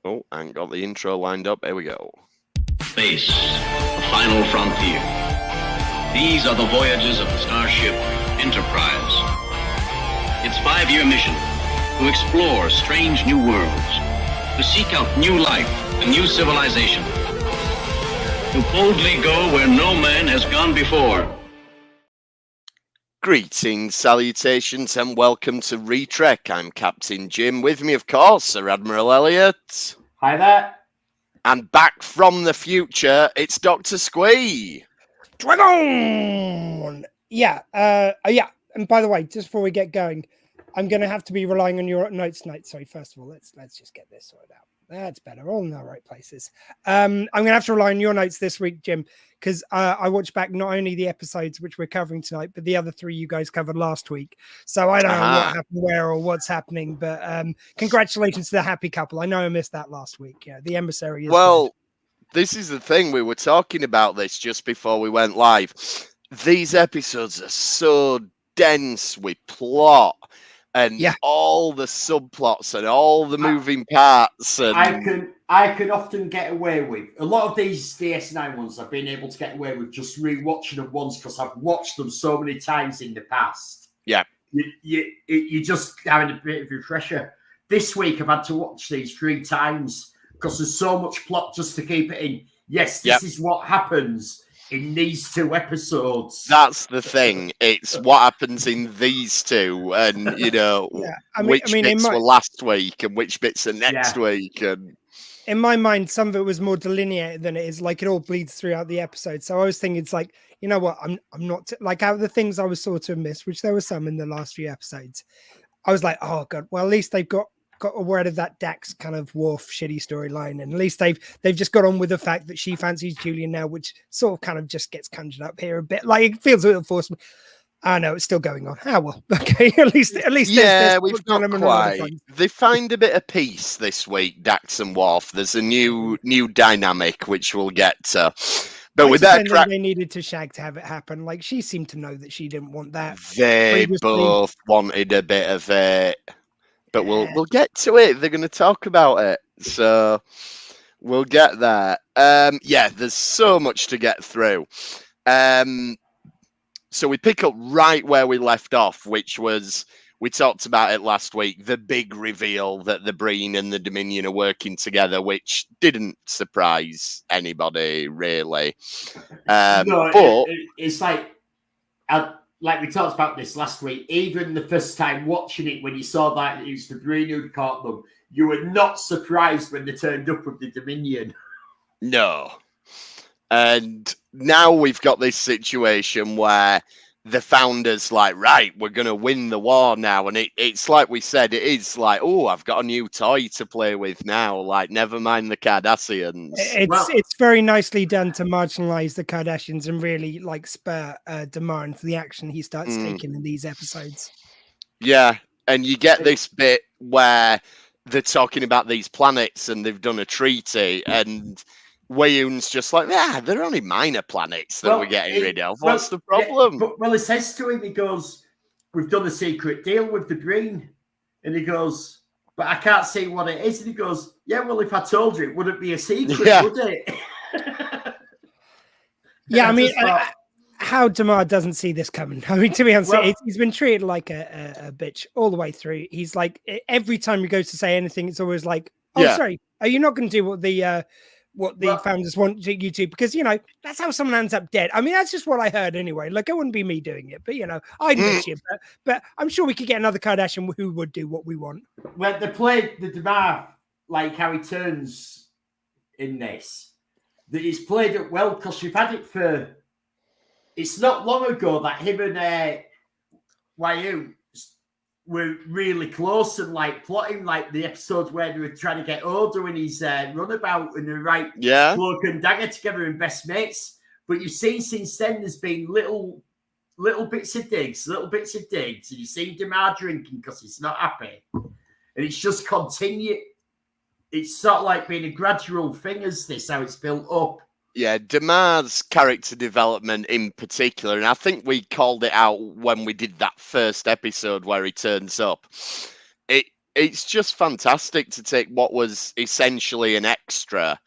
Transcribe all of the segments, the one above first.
Oh, I ain't got the intro lined up. Here we go. Space, the final frontier. These are the voyages of the starship Enterprise. Its 5-year mission, to explore strange new worlds, to seek out new life and new civilization, to boldly go where no man has gone before. Greetings, salutations, and welcome to Retrek. I'm Captain Jim. With me, of course, Sir Admiral Elliot. Hi there. And back from the future, it's Dr. Squee. Dragon! Yeah. And by the way, just before we get going, I'm going to have to be relying on your notes tonight. Sorry, first of all, let's just get this sorted out. That's better. All in the right places. I'm going to have to rely on your notes this week, Jim, because I watched back not only the episodes which we're covering tonight, but the other 3 you guys covered last week. So I don't know what happened where or what's happening, but congratulations to the happy couple. I know I missed that last week. Yeah, the emissary is Well, dead. This is the thing. We were talking about this just before we went live. These episodes are so dense with plot and all the subplots and all the moving parts. And I can often get away with a lot of these DS9 ones. I've been able to get away with just rewatching them once because I've watched them so many times in the past. Yeah, you just having a bit of a refresher. This week I've had to watch these 3 times because there's so much plot just to keep it in. Yes, this is what happens in these 2 episodes. That's the thing. It's what happens in these 2, and which bits were last week and which bits are next week. And in my mind, some of it was more delineated than it is. Like it all bleeds throughout the episode. So I was thinking, it's like, you know what? I'm not like out of the things I was sort of missed, which there were some in the last few episodes. I was like, oh god. Well, at least they've got aware of that Dax kind of Worf shitty storyline, and at least they've just got on with the fact that she fancies Julian now, which sort of kind of just gets conjured up here a bit. Like it feels a little forced. I know it's still going on. Ah, well, okay. At least yeah, we've got quite. They find a bit of peace this week, Dax and Worf. There's a new dynamic which we'll get to. But with that, they needed to shag to have it happen. Like she seemed to know that she didn't want that. They both wanted a bit of it. But we'll get to it. They're going to talk about it. So we'll get there. There's so much to get through. So we pick up right where we left off, which was, we talked about it last week, the big reveal that the Breen and the Dominion are working together, which didn't surprise anybody, really. It's like we talked about this last week, even the first time watching it, when you saw that it was the Breen who caught them, you were not surprised when they turned up with the Dominion. No. And now we've got this situation where the Founders like, right, we're going to win the war now. And it's like we said, it is like, oh, I've got a new toy to play with now. Like, never mind the Cardassians. It's very nicely done to marginalize the Kardashians and really like spur demand for the action he starts taking in these episodes. Yeah. And you get this bit where they're talking about these planets and they've done a treaty, and Wayun's just like, they're only minor planets that we're getting rid of. What's the problem? He says to him, he goes, we've done a secret deal with the Breen. And he goes, but I can't see what it is. And he goes, yeah, well, if I told you, it wouldn't be a secret, would it? Yeah, I mean, how Damar doesn't see this coming. I mean, to be honest, he's been treated like a bitch all the way through. He's like, every time he goes to say anything, it's always like, sorry, are you not going to do what the Founders want you to? Because, that's how someone ends up dead. I mean, that's just what I heard anyway. Like, it wouldn't be me doing it, but, I'd miss you. But I'm sure we could get another Kardashian who would do what we want. Well, they played the Damar, like how he turns in this. That he's played it well because you've had it for... It's not long ago that him and Wayu were really close and like plotting, like the episodes where they were trying to get Odo in his runabout and the cloak and dagger together and best mates. But you've seen since then there's been little bits of digs, and you've seen Damar drinking because he's not happy, and it's just continued. It's sort of like being a gradual thing as this, how it's built up. Yeah, Damar's character development in particular, and I think we called it out when we did that first episode where he turns up. it's just fantastic to take what was essentially an extra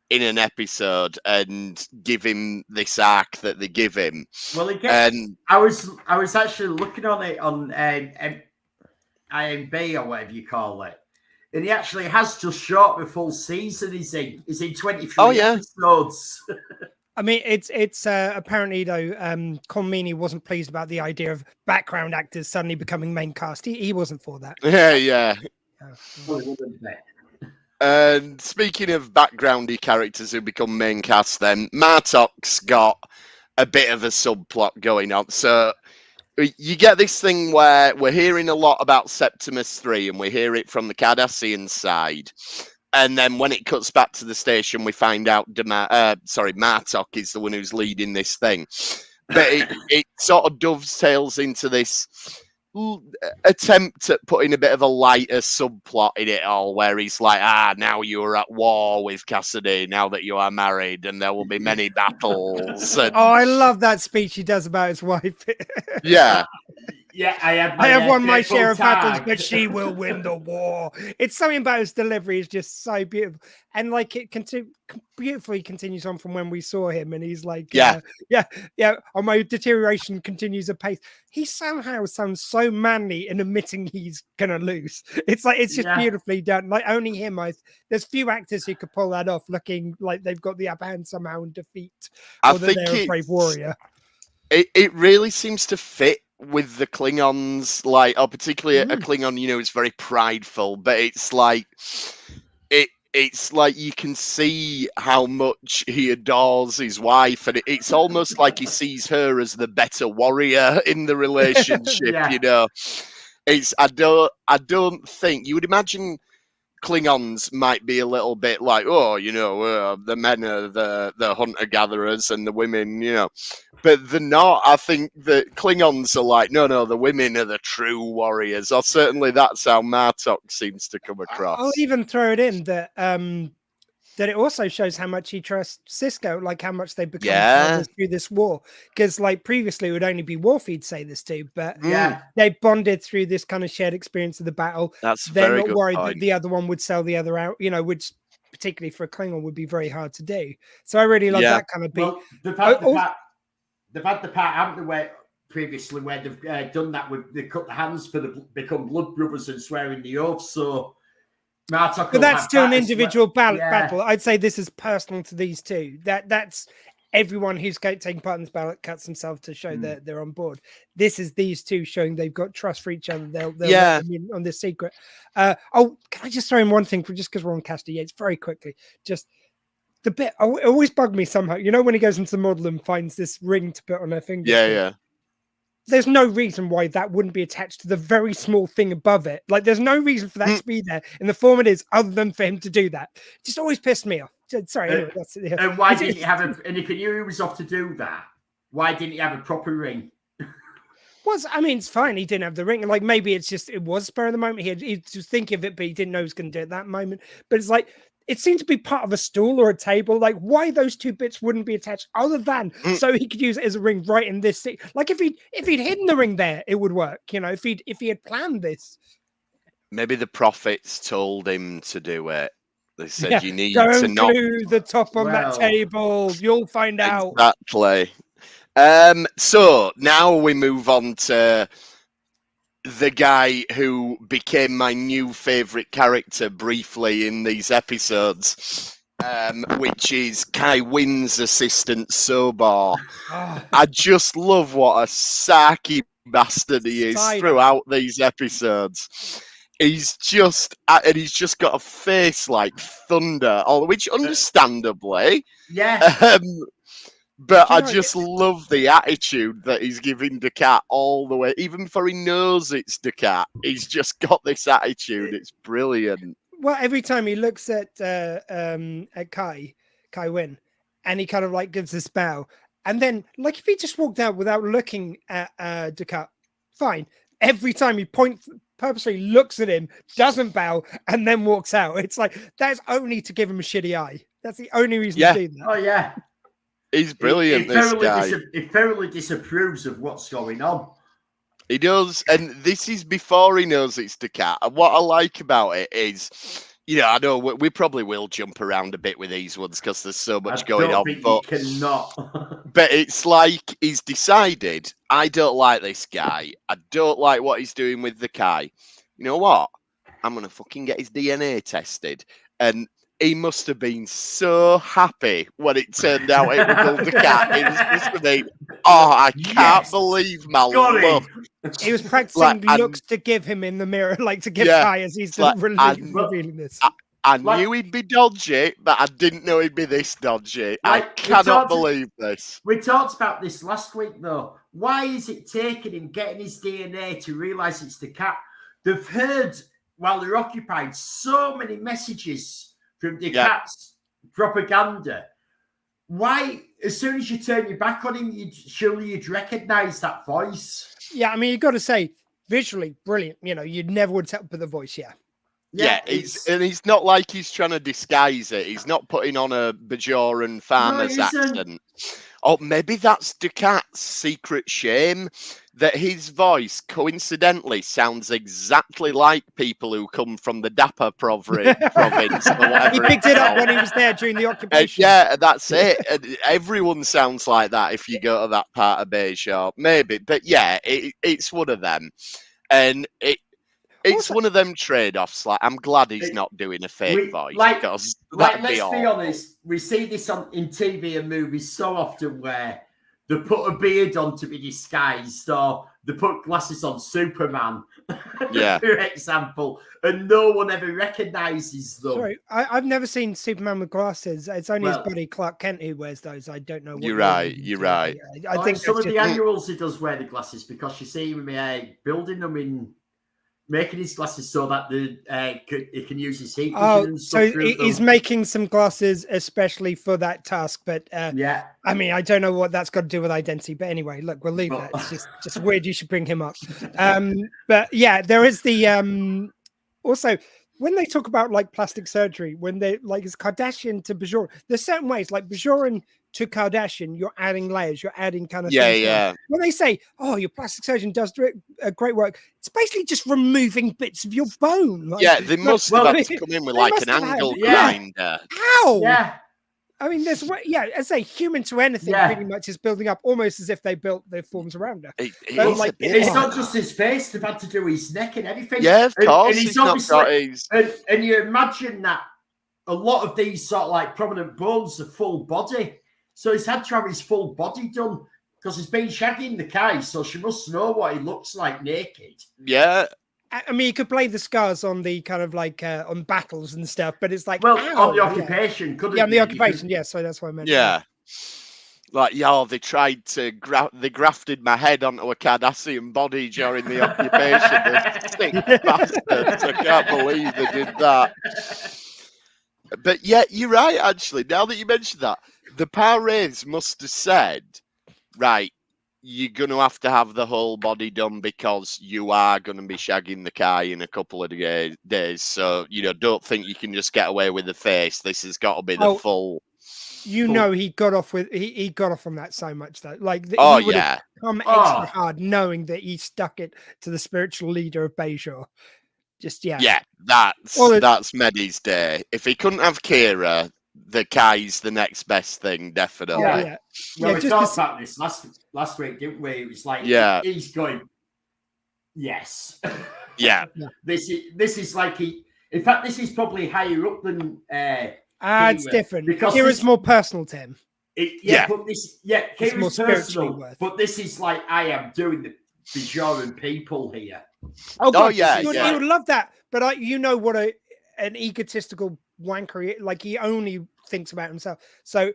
in an episode and give him this arc that they give him. Well, again, I was actually looking on it on IMB or whatever you call it, and he actually has just short the full season. He's in 23 episodes. I mean, it's apparently though, Conmini wasn't pleased about the idea of background actors suddenly becoming main cast. He wasn't for that. Yeah. And speaking of backgroundy characters who become main cast, then Martok's got a bit of a subplot going on. So you get this thing where we're hearing a lot about Septimus 3, and we hear it from the Cardassian side. And then when it cuts back to the station, we find out Martok is the one who's leading this thing. But it sort of dovetails into this attempt at putting a bit of a lighter subplot in it all, where he's like, now you're at war with Cassidy, now that you are married, and there will be many battles. And... Oh, I love that speech he does about his wife. Yeah. Yeah, I have won my share of battles, but she will win the war. It's something about his delivery is just so beautiful, and like it beautifully continues on from when we saw him, and he's like, yeah. Oh, my deterioration continues apace. He somehow sounds so manly in admitting he's gonna lose. It's just beautifully done. Like only him. There's few actors who could pull that off, looking like they've got the upper hand somehow in defeat, or that they're a brave warrior. It really seems to fit with the Klingons, like, or particularly a Klingon, is very prideful, but it's like you can see how much he adores his wife, and it's almost like he sees her as the better warrior in the relationship. It's I don't think you would imagine Klingons might be a little bit like, the men are the hunter-gatherers and the women, but they're not. I think that Klingons are like, no, the women are the true warriors, or certainly that's how Martok seems to come across. I'll even throw it in that it also shows how much he trusts Cisco, like how much they become brothers through this war. Because like previously it would only be Worf he'd say this to, but they bonded through this kind of shared experience of the battle. They're not worried that the other one would sell the other out, which particularly for a Klingon would be very hard to do. So I really love that kind of beat. Well, they've had the part, haven't they, where previously where they've done that with they cut the hands for the become blood brothers and swearing the oath. So Martok, but that's still an individual battle. I'd say this is personal to these two. That's everyone who's taking part in this battle cuts themselves to show that they're on board. This is these two showing they've got trust for each other. They'll let them in on this secret. Can I just throw in one thing just because we're on Cassidy Yates very quickly? Just the bit it always bugged me somehow. When he goes into the model and finds this ring to put on her finger. Yeah. There's no reason why that wouldn't be attached to the very small thing above it. Like, there's no reason for that to be there in the form it is, other than for him to do that. It just always pissed me off. Sorry. Anyway, that's it. And why didn't you have and if you knew he was off to do that, why didn't you have a proper ring? It's fine. He didn't have the ring. Like, maybe it was spur of the moment. He was thinking of it, but he didn't know he was going to do it at that moment. But it's like, it seemed to be part of a stool or a table. Like, why those two bits wouldn't be attached other than so he could use it as a ring right in this thing. Like, if he'd hidden the ring there, it would work. If he had planned this. Maybe the prophets told him to do it. They said you need to not glue the top on that table. You'll find out. Exactly. So now we move on to the guy who became my new favorite character briefly in these episodes, which is Kai Wynn's assistant Sobor. I just love what a sarky bastard he is throughout these episodes. He's just got a face like thunder, which understandably, but I just love the attitude that he's giving Dukat all the way. Even before he knows it's Dukat, he's just got this attitude. It's brilliant. Well, every time he looks at Kai Wynn, and he kind of like gives this bow, and then like if he just walked out without looking at Dukat, fine. Every time he purposely looks at him, doesn't bow, and then walks out. It's like that's only to give him a shitty eye. That's the only reason to do that. Oh yeah. He's brilliant, this guy. He thoroughly disapproves of what's going on. He does, and this is before he knows it's the cat. And what I like about it is, I know we probably will jump around a bit with these ones because there's so much going on. Think But you cannot. But it's like he's decided, I don't like this guy. I don't like what he's doing with the Kai. You know what? I'm going to fucking get his DNA tested. And he must have been so happy when it turned out it was the cat. It was supposed to be, I can't believe my luck. He was practicing looks to give him in the mirror, like to give Kai as he's revealing this. I knew he'd be dodgy, but I didn't know he'd be this dodgy. I cannot believe this. We talked about this last week, though. Why is it taking him getting his DNA to realise it's the cat? They've heard, while they're occupied, so many messages from the cat's propaganda. Why, as soon as you turn your back on him, surely you'd recognise that voice. Yeah, I mean, you've got to say, visually, brilliant. You'd never would tell with the voice, he's not like he's trying to disguise it. He's not putting on a Bajoran farmer's accent. Or maybe that's Ducat's secret shame, that his voice coincidentally sounds exactly like people who come from the Dapper province or whatever. He picked it up when he was there during the occupation. That's it. Everyone sounds like that if you go to that part of Bayshore. Maybe, but it's one of them. And it's one of them trade-offs. Like, I'm glad he's not doing a fake voice. Because let's be honest, we see this in TV and movies so often where they put a beard on to be disguised, or they put glasses on Superman, for example, and no one ever recognises them. Sorry, I've never seen Superman with glasses. It's only his buddy Clark Kent who wears those. I don't know. You're right. I think some of the annuals he does wear the glasses because you see him building them in. Making his glasses so that he can use his heat vision and stuff. So he's making some glasses especially for that task. But I mean, I don't know what that's got to do with identity. But anyway, look, we'll leave that. It's just weird you should bring him up. But yeah, there is the also when they talk about like plastic surgery, when they like it's Kardashian to Bajoran, there's certain ways like Bajoran to Kardashian, you're adding layers, you're adding kind of things. Yeah. When they say, "Oh, your plastic surgeon does great work," it's basically just removing bits of your bone. Like, they must have had to come in with like an angle grinder. How? Yeah. I mean, there's as a human to anything, pretty much is building up almost as if they built their forms around her. It's not just his face; they've had to do his neck and everything. Yeah, of course. And he's obviously, and you imagine that a lot of these sort of like prominent bones are full body. So he's had to have his full body done because he's been shagging the Kai, so she must know what he looks like naked. Yeah. I mean, you could play the scars on the kind of like on battles and stuff, but it's like... Well, on the occupation, couldn't on the occupation, so that's what I meant. Yeah. Like, they tried to... they grafted my head onto a Cardassian body during the occupation. The sick bastards. I can't believe they did that. But yeah, you're right, actually. Now that you mentioned that, the Parades must have said, right, you're going to have the whole body done because you are going to be shagging the Kai in a couple of days. So, don't think you can just get away with the face. This has got to be the full... He got off with he got off on that so much though. Like he would have come extra hard knowing that he stuck it to the spiritual leader of Bayshore. Just that's Medi's day. If he couldn't have Kira, the Kai's the next best thing, definitely. Well, we talked about this last week, didn't we? It was like he's going, yes. Yeah. This is like in fact, this is probably higher up than it's different because Kira's more personal to him. But Kira's personal, but this is like I am doing the Bajoran people here. You would love that, but what an egotistical wanker, like he only thinks about himself. So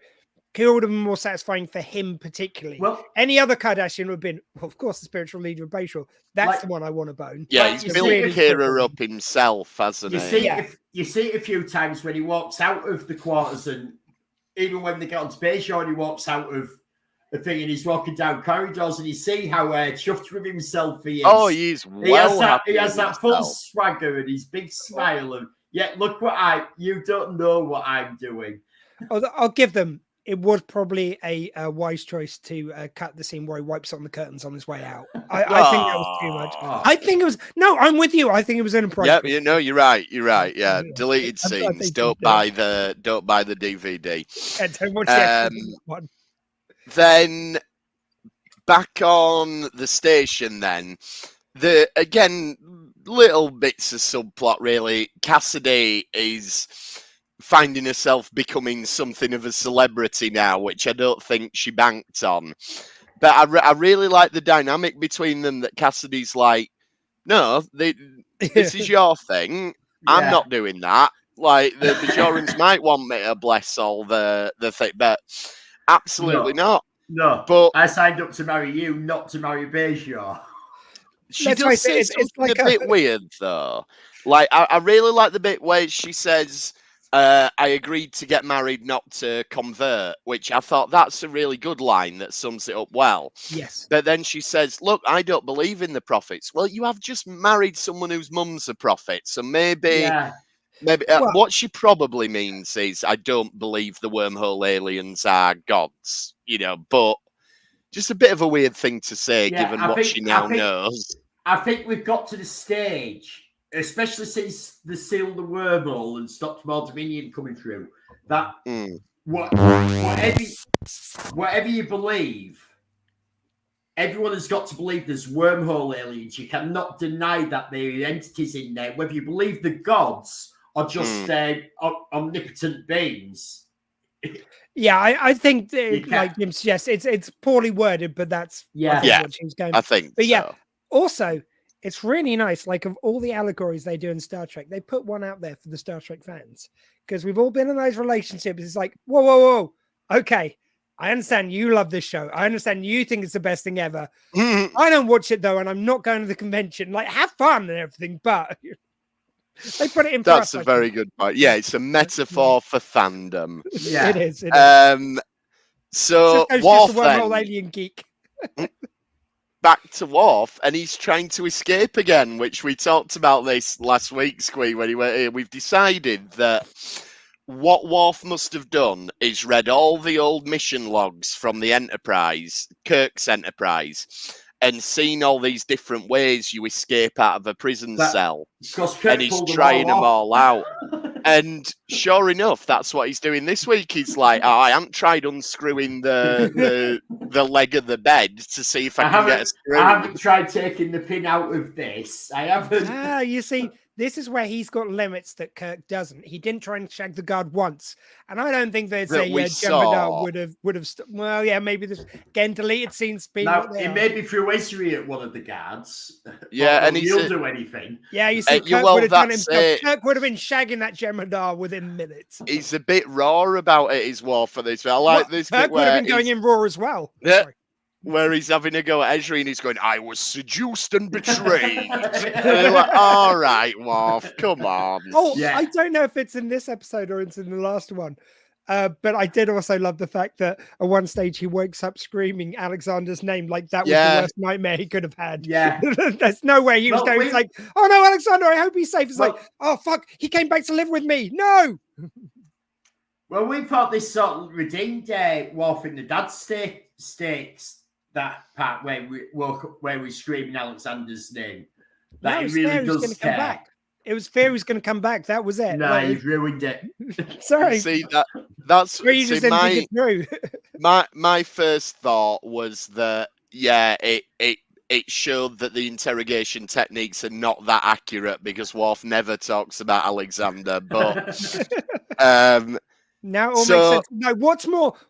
Kira would have been more satisfying for him particularly. Well, any other Kardashian would have been, of course, the spiritual leader of Bayshore. That's the one I want to bone. Yeah, he's built Kira up himself, hasn't he? You see it a few times when he walks out of the quarters, and even when they get onto Bayshore and he walks out of the thing and he's walking down corridors, and you see how chuffed with himself he is. Oh, he has that full swagger and his big smile, and look what you don't know what I'm doing. I'll give them it was probably a wise choice to cut the scene where he wipes on the curtains on his way out. I think that was too much. Oh. I think it was no. I'm with you. I think it was inappropriate. Yeah, you know, you're right. You're right. Yeah, deleted I scenes. think Don't buy the DVD. Yeah, don't watch the actual one. Then back on the station. Then again, little bits of subplot. Really, Cassidy is finding herself becoming something of a celebrity now, which I don't think she banked on. But I really like the dynamic between them, that Cassidy's like, no, this is your thing. I'm Yeah. not doing that. Like, the Bajorans might want me to bless all the thing, but absolutely not. No, But I signed up to marry you, not to marry Bajor. she Let's does face it, say it's something like a bit weird, though. Like, I really like the bit where she says, I agreed to get married, not to convert, which I thought that's a really good line that sums it up well. Yes. But then she says, look, I don't believe in the prophets. Well, you have just married someone whose mum's a prophet. So maybe Well- what she probably means is, I don't believe the wormhole aliens are gods, you know, but just a bit of a weird thing to say, Yeah, given I what think- she I now think- knows. I think we've got to the stage, especially since they sealed the wormhole and stopped more Dominion coming through, that Mm. whatever you believe, everyone has got to believe there's wormhole aliens. You cannot deny that there are entities in there, whether you believe the gods or just omnipotent beings. Yeah, I think You like Jim suggests, it's poorly worded, but that's Yeah. I think Yeah, what she was going. I think But yeah, so. also, it's really nice. Like, of all the allegories they do in Star Trek, they put one out there for the Star Trek fans, because we've all been in those relationships. It's like, whoa. Okay, I understand you love this show. I understand you think it's the best thing ever. I don't watch it though, and I'm not going to the convention. Like, have fun and everything, but they put it in. That's for a us, very good point. Yeah, it's a metaphor for fandom. Yeah. It is. It is. So Cisco's Worf just a wormhole then, alien geek. back to Worf, and he's trying to escape again, which we talked about this last week, Squee, when he went here. We've decided that what Worf must have done is read all the old mission logs from the Enterprise, Kirk's Enterprise, and seen all these different ways you escape out of a prison cell. Because And he's trying them all out. And sure enough, that's what he's doing this week. He's like, oh, I haven't tried unscrewing the leg of the bed to see if I can get a screw. I haven't tried taking the pin out of this. I haven't. You see, this is where he's got limits that Kirk doesn't. He didn't try and shag the guard once, and I don't think there's That we Jem'Hadar saw. would have. Well, yeah, maybe this again deleted scenes. Being Now, what they it are. may be through Esri at one of the guards. Yeah, but and he's he'll do anything. Yeah, you see, you- Kirk well, would have done that's himself. it. Kirk would have been shagging that Jem'Hadar within minutes. He's a bit raw about it, is Worf, for this. I like What? this Kirk bit would have where been going he's, in raw as well. Yeah. Sorry. where he's having a go at Ezri and he's going, I was seduced and betrayed. And they're like, all right, Worf, come on. Oh, Yeah. I don't know if it's in this episode or it's in the last one. But I did also love the fact that at one stage he wakes up screaming Alexander's name, like that was Yeah. the worst nightmare he could have had. Yeah. There's no way he was Well, going. we- It's like, oh no, Alexander, I hope he's safe. It's Well- like, oh fuck, he came back to live with me. No. Well, we thought this sort of redeemed Worf in the dad stakes, that part where we woke up, where we're screaming Alexander's name. No, That it he was really fair he was does going to come care. back. It was fair he was going to come back. That was it. No, Like, you've ruined it. sorry. See, that's Or you see, just didn't think it through. my first thought was that, yeah, it showed that the interrogation techniques are not that accurate because Worf never talks about Alexander. But Now it all So- makes sense. No,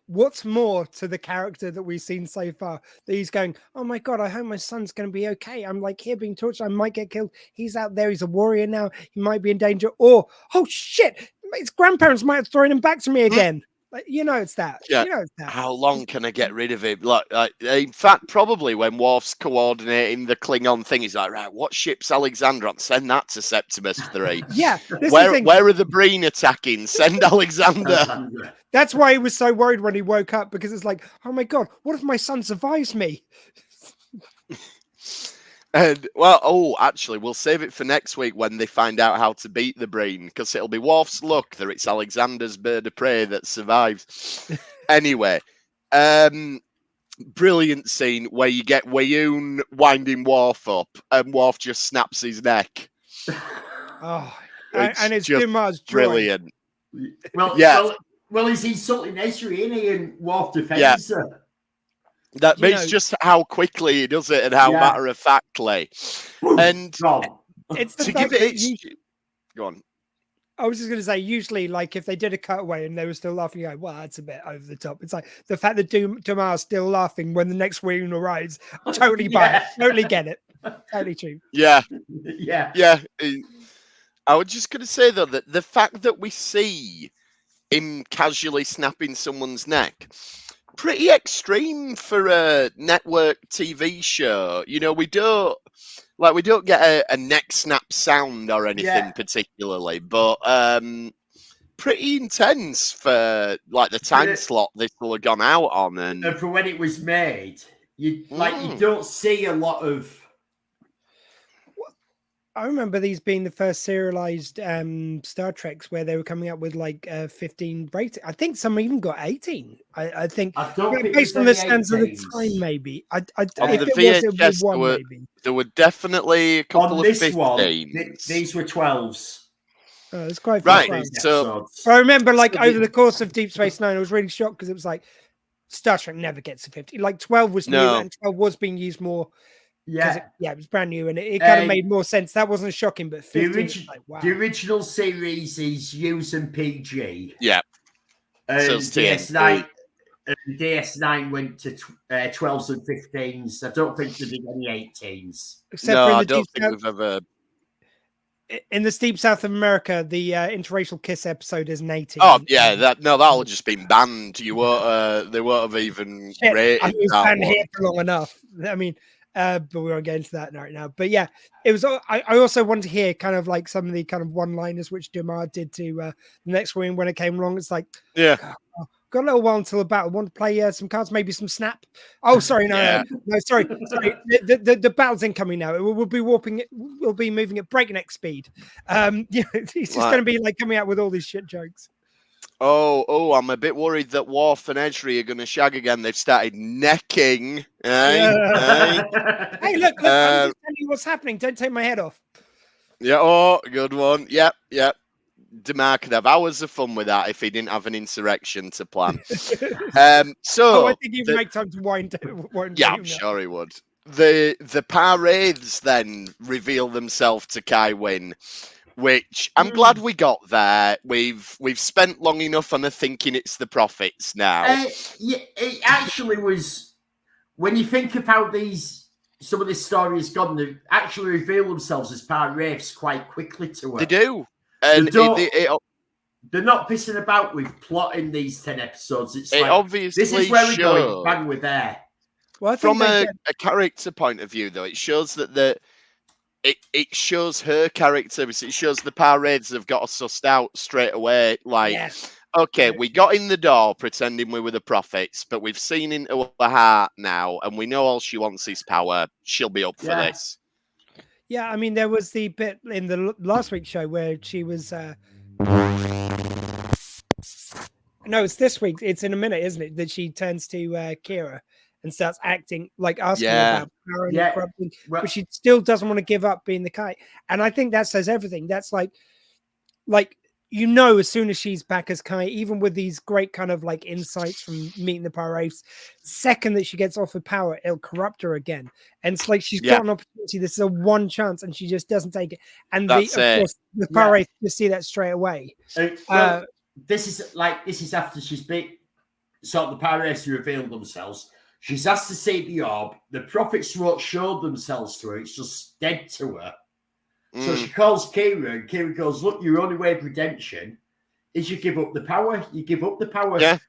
what's more to the character that we've seen so far? That he's going, oh my god, I hope my son's going to be okay. I'm like here being tortured. I might get killed. He's out there. He's a warrior now. He might be in danger. Or oh shit, his grandparents might have thrown him back to me again. Like, you know, it's that. Yeah. You know, it's that. how long can I get rid of him? Like, in fact, probably when Worf's coordinating the Klingon thing, he's like, right, what ship's Alexander on? Send that to Septimus 3. Yeah, this is the Where thing. are the Breen attacking? Send Alexander. That's why he was so worried when he woke up, because it's like, oh my god, what if my son survives me? And well, actually, we'll save it for next week when they find out how to beat the Breen, because it'll be Worf's luck that it's Alexander's bird of prey that survives. Anyway, brilliant scene where you get Wayoon winding Worf up, and Worf just snaps his neck. Oh, and it's just Dumas' joy. brilliant. Well, Yeah. well, he's insulting Ezri, isn't he? And Worf defends her. That You means know- just how quickly he does it and how Yeah. matter of factly. And Gone. It's the to fact give it that its... Go on. I was just going to say, usually, like, if they did a cutaway and they were still laughing, you go, well, that's a bit over the top. It's like the fact that Dumas is still laughing when the next wound arrives. Totally buy it. Totally get it. Totally true. Yeah. Yeah. Yeah. I was just going to say, though, that the fact that we see him casually snapping someone's neck, pretty extreme for a network TV show. You know, we don't get a neck snap sound or anything particularly, but pretty intense for like the time slot this will have gone out on. And for when it was made, you don't see a lot of. I remember these being the first serialized Star Treks where they were coming up with like 15 rating. I think some even got 18. I think I don't think based on there's the any stands of the 18s. time, maybe. On If the it was, it would be VHS, one, maybe. there were definitely a couple On of this 15s. one, these were 12s. Oh, it's quite Right, fun. so- Episodes. I remember, like, So over the course of Deep Space Nine, I was really shocked because it was like Star Trek never gets to 50. Like 12 was new, No. and 12 was being used more. yeah, It was brand new, and it kind of made more sense. That wasn't shocking, but 15 was like, wow. the original series is using PG. Yeah. And So it's DS9, DS9 went to 12s and 15s. I don't think they did any 18s. Except No, for I in the don't Deep think South, we've ever... in the Deep South of America, the interracial kiss episode is an 18. Oh, yeah, that'll have just been banned. You won't, they won't have even Shit, rated I was that banned one. here for long enough. I mean, but we won't get into that right now. But yeah, it was. I also wanted to hear kind of like some of the kind of one-liners which Dumas did to the next win when it came along. It's like, Yeah. got a little while until the battle. Want to play some cards, maybe some snap? Oh, sorry, Yeah. no, sorry. The battle's incoming now. We'll be warping it. We'll be moving at breakneck speed. He's just going to be like coming out with all these shit jokes. Oh, I'm a bit worried that Worf and Ezri are going to shag again. They've started necking. Hey, look, I'm just telling you what's happening. Don't take my head off. Yeah, oh, good one. Yep. Demar could have hours of fun with that if he didn't have an insurrection to plan. I think he'd make time to wind yeah, I'm sure he would. The parades then reveal themselves to Kai Wynn, which I'm glad we got there. We've spent long enough on thinking it's the prophets now. Yeah, it actually was. When you think of how some of this story has gone, they actually reveal themselves as Wraiths quite quickly to her. They do. And they're not pissing about with plotting these 10 episodes. It's like, obviously this is where we're shows, going. Bang, we're there. Well, from a character point of view, though, it shows that it shows her character. It shows the parades have got us sussed out straight away. Like, okay, we got in the door pretending we were the prophets, but we've seen into her heart now, and we know all she wants is power. She'll be up for this. Yeah, I mean, there was the bit in the last week's show where she was. No, it's this week. It's in a minute, isn't it? That she turns to Kira and starts acting like asking about power and corrupting, but she still doesn't want to give up being the Kai. And I think that says everything. That's like as soon as she's back as Kai, even with these great kind of like insights from meeting the Wraiths, second that she gets offered power, it'll corrupt her again. And it's like she's got an opportunity. This is a one chance, and she just doesn't take it. And of course, the Wraiths just see that straight away. This is after she's been sort of the Wraiths reveal themselves. She's asked to see the orb. The prophets won't show themselves to her. It's just dead to her. So she calls Kira, and Kira goes, look, your only way of redemption is you give up the power. You give up the power. Yeah,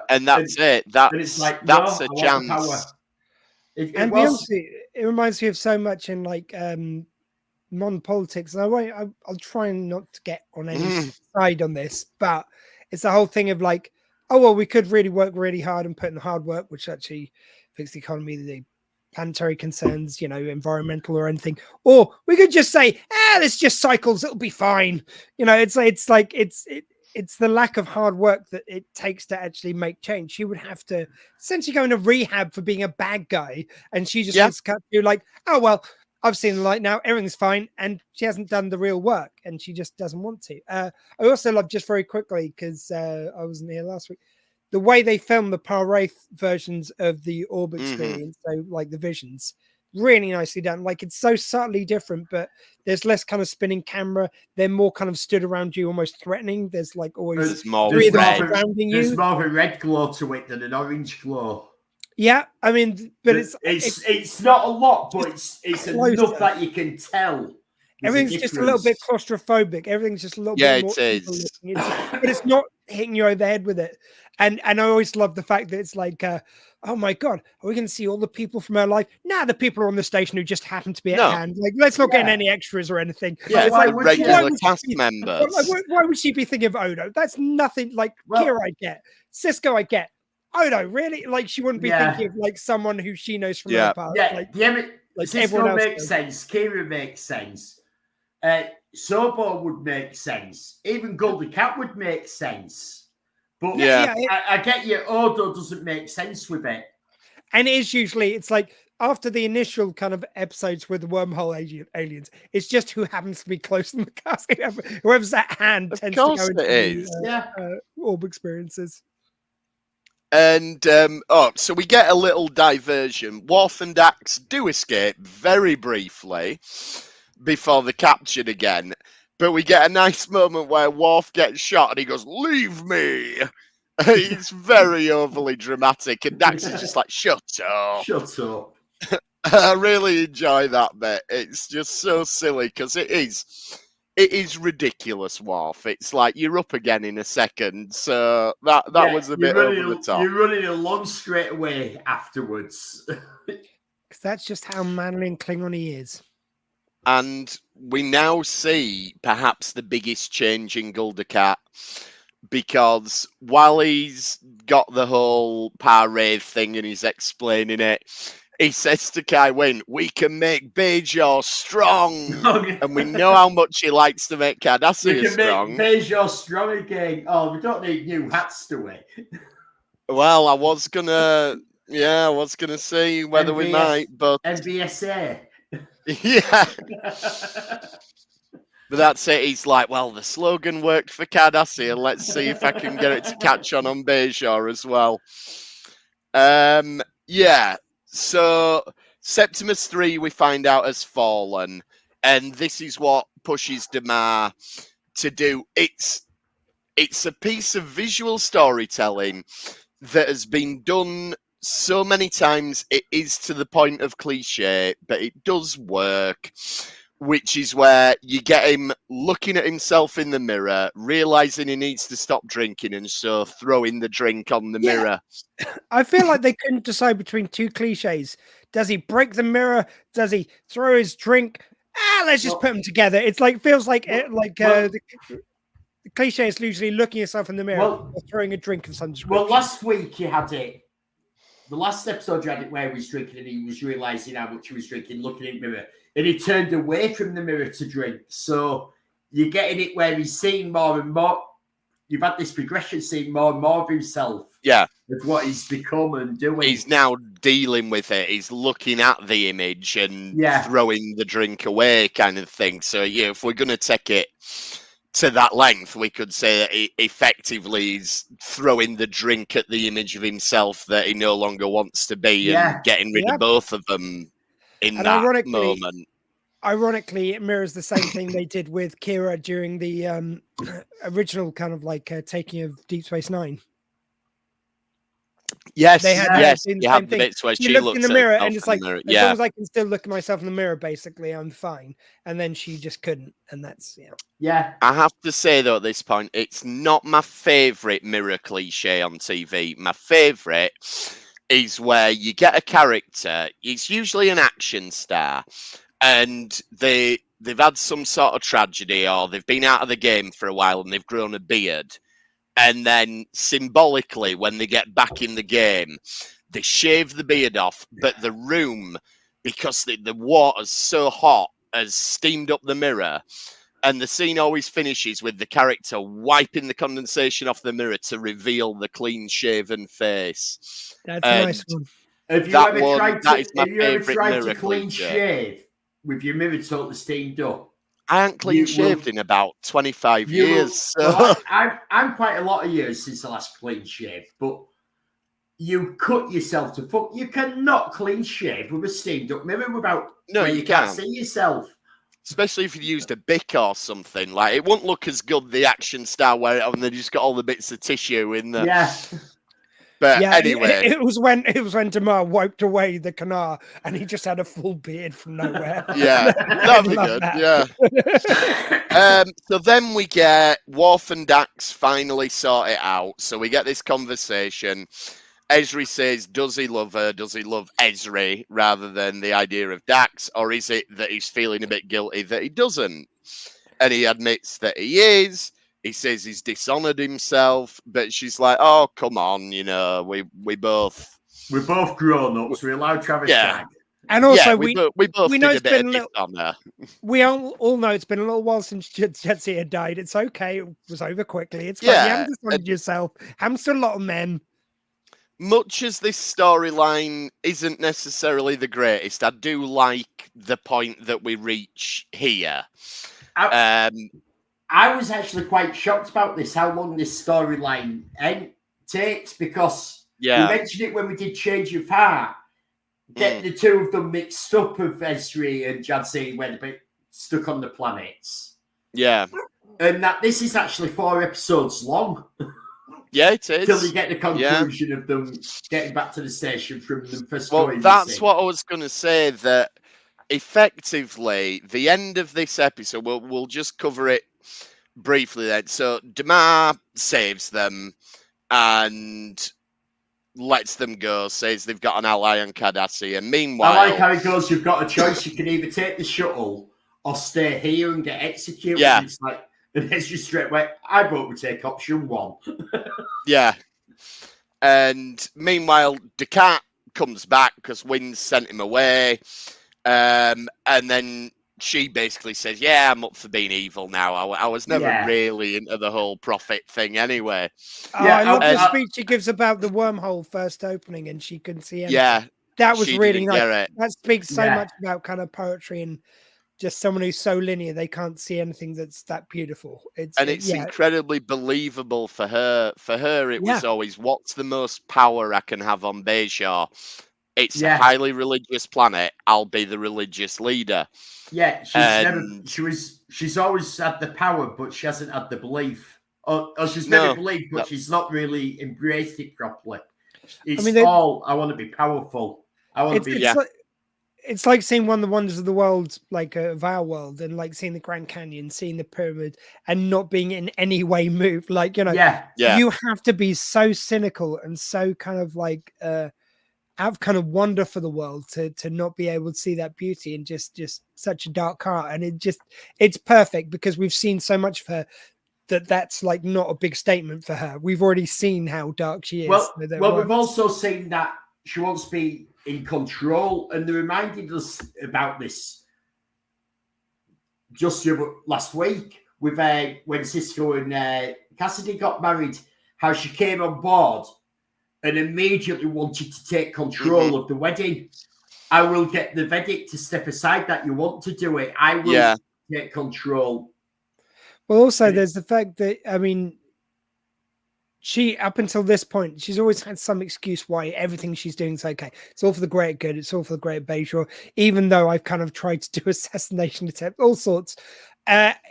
and that's it. It's like, that's no, a chance. It reminds me of so much in like modern politics. And I'll try not to get on any side on this, but it's the whole thing of like, oh, well, we could really work really hard and put in the hard work, which actually fix the economy, the planetary concerns, environmental or anything. Or we could just say, this just cycles, it'll be fine. It's it's the lack of hard work that it takes to actually make change. She would have to essentially go into rehab for being a bad guy, and she just wants to cut through like, oh well, I've seen the light now, everything's fine, and she hasn't done the real work, and she just doesn't want to. I also love, just very quickly, because I wasn't here last week, the way they filmed the Wraith versions of the Orb experience, so like the visions, really nicely done. Like, it's so subtly different, but there's less kind of spinning camera. They're more kind of stood around you, almost threatening. There's like always there's more of a red glow to it than an orange glow. Yeah, I mean, but it's not a lot, but it's enough that you can tell. Everything's just a little bit claustrophobic. Everything's just a little bit more. Yeah, it is. But it's not hitting you over the head with it. And I always love the fact that it's like, oh my God, are we going to see all the people from her life? Nah, the people are on the station who just happen to be at hand. Like, let's not get any extras or anything. Yeah, it's like regular cast members. Why would she be thinking of Odo? That's nothing. Like, Kira, I get. Cisco, I get. Odo, really? Like, she wouldn't be thinking of like someone who she knows from her past. Yeah, like Cisco makes sense. Kira makes sense. Sobo would make sense. Even Goldie Cat would make sense. But I get you. Odo doesn't make sense with it. And it is usually, it's like after the initial kind of episodes with the wormhole aliens, it's just who happens to be close in the cast. Whoever's at hand tends to go into the Orb experiences. And so we get a little diversion. Worf and Dax do escape very briefly before they're captured again. But we get a nice moment where Worf gets shot and he goes, "Leave me." He's very overly dramatic, and Dax is just like, "Shut up." Shut up. I really enjoy that bit. It's just so silly because it is ridiculous, Worf. It's like you're up again in a second. So that was a bit over the top. You're running along straight away afterwards. Because that's just how manly and Klingon he is. And we now see perhaps the biggest change in Guldakat, because while he's got the whole Wraith thing and he's explaining it, he says to Kai Wynn, "We can make Bajor strong." And we know how much he likes to make Cardassia strong. We can make Bajor strong again. Oh, we don't need new hats, do we? Well, I was gonna see whether we might, but NBSA. Yeah. But that's it. He's like, well, the slogan worked for Cardassia. Let's see if I can get it to catch on Bajor as well. So Septimus 3 we find out has fallen, and this is what pushes Damar to do. It's a piece of visual storytelling that has been done so many times. It is to the point of cliche, but it does work, which is where you get him looking at himself in the mirror, realizing he needs to stop drinking, and so throwing the drink on the mirror. I feel like they couldn't decide between two cliches. Does he break the mirror? Does he throw his drink? Let's just put them together. It's like, feels like the cliche is usually looking at yourself in the mirror or throwing a drink of some description. Well, last week you had it. The last episode you had it where he was drinking and he was realizing how much he was drinking, looking in the mirror, and he turned away from the mirror to drink. So you're getting it where he's seeing more and more. You've had this progression, seeing more and more of himself. Yeah. Of what he's become and doing. He's now dealing with it. He's looking at the image and throwing the drink away, kind of thing. So, yeah, if we're going to take it to that length, we could say that he effectively is throwing the drink at the image of himself that he no longer wants to be and getting rid of both of them in that moment. Ironically, it mirrors the same thing they did with Kira during the original kind of like taking of Deep Space Nine. Yes, they had you have the bits where she looks in the mirror and it's like, as long as I can still look at myself in the mirror, basically, I'm fine. And then she just couldn't, and that's Yeah. I have to say though, at this point, it's not my favourite mirror cliche on TV. My favourite is where you get a character. It's usually an action star, and they've had some sort of tragedy, or they've been out of the game for a while and they've grown a beard. And then symbolically, when they get back in the game, they shave the beard off. But the room, because the water's so hot, has steamed up the mirror. And the scene always finishes with the character wiping the condensation off the mirror to reveal the clean-shaven face. That's a nice And one. Have you that ever one, tried that to? is my Have you ever favourite tried to mirror clean cliche. shave with your mirror totally steamed up? I haven't clean You shaved will- in about 25 You will- years. So. Well, I'm quite a lot of years since the last clean shave, but you cut yourself to fuck. You cannot clean shave with a steamed up mirror without where you can't see yourself. Especially if you used a Bic or something. Like, it won't look as good, the action star, where they just got all the bits of tissue in there. Yeah. But Yeah, anyway. it was when Damar wiped away the canard and he just had a full beard from nowhere. Yeah, that'd be good. That. Yeah. So then we get Worf and Dax finally sort it out. So we get this conversation. Ezri says, does he love her? Does he love Ezri rather than the idea of Dax? Or is it that he's feeling a bit guilty that he doesn't? And he admits that he is. He says he's dishonored himself. But she's like, oh, come on. You know, we're both grown ups. We allow Travis Tag. And also, we both know did it's a been bit of dishonor. We all know it's been a little while since Jetsi had died. It's okay. It was over quickly. It's fine. You haven't dishonored yourself. Happens to a lot of men. Much as this storyline isn't necessarily the greatest, I do like the point that we reach here. I was actually quite shocked about this, how long this storyline takes, because we mentioned it when we did Change of Heart. Get the two of them mixed up of Ezri and Jadzia when they're a bit stuck on the planets. Yeah. And that this is actually 4 episodes long. Yeah, it is. Till you get the conclusion of them getting back to the station from the first. Well, that's what I was going to say, that effectively the end of this episode, we'll just cover it briefly then. So Damar saves them and lets them go, says they've got an ally on Cardassia. And meanwhile, I like how it goes, you've got a choice. You can either take the shuttle or stay here and get executed. Yeah. It's like, and it's just straight away, I vote we take option 1. Yeah. And meanwhile, Descartes comes back because Wynn's sent him away. And then she basically says, yeah, I'm up for being evil now. I was never really into the whole prophet thing anyway. I love the speech she gives about the wormhole first opening and she couldn't see anything. Yeah. That was really nice. It. That speaks so much about kind of poetry and just someone who's so linear, they can't see anything that's that beautiful. It's incredibly believable for her. For her, it was always, what's the most power I can have on Bajor? It's a highly religious planet. I'll be the religious leader. Yeah, she's always had the power, but she hasn't had the belief. Or she's maybe believed, but she's not really embraced it properly. I want to be powerful. I want to be. It's like seeing one of the wonders of the world, like of our world, and like seeing the Grand Canyon, seeing the pyramid, and not being in any way moved. Like, you know, you have to be so cynical and so kind of like have kind of wonder for the world to not be able to see that beauty and just such a dark heart. And it's perfect because we've seen so much of her that's like not a big statement for her. We've already seen how dark she is. Well, we've also seen that she wants to be in control, and they reminded us about this just last week with when Cisco and Cassidy got married, how she came on board and immediately wanted to take control of the wedding. I will get the Vedic to step aside that you want to do it. I will take control. Well, also there's the fact that, I mean, she, up until this point, she's always had some excuse why everything she's doing is okay. It's all for the great good. It's all for the great Bajor. Even though I've kind of tried to do assassination attempt, all sorts.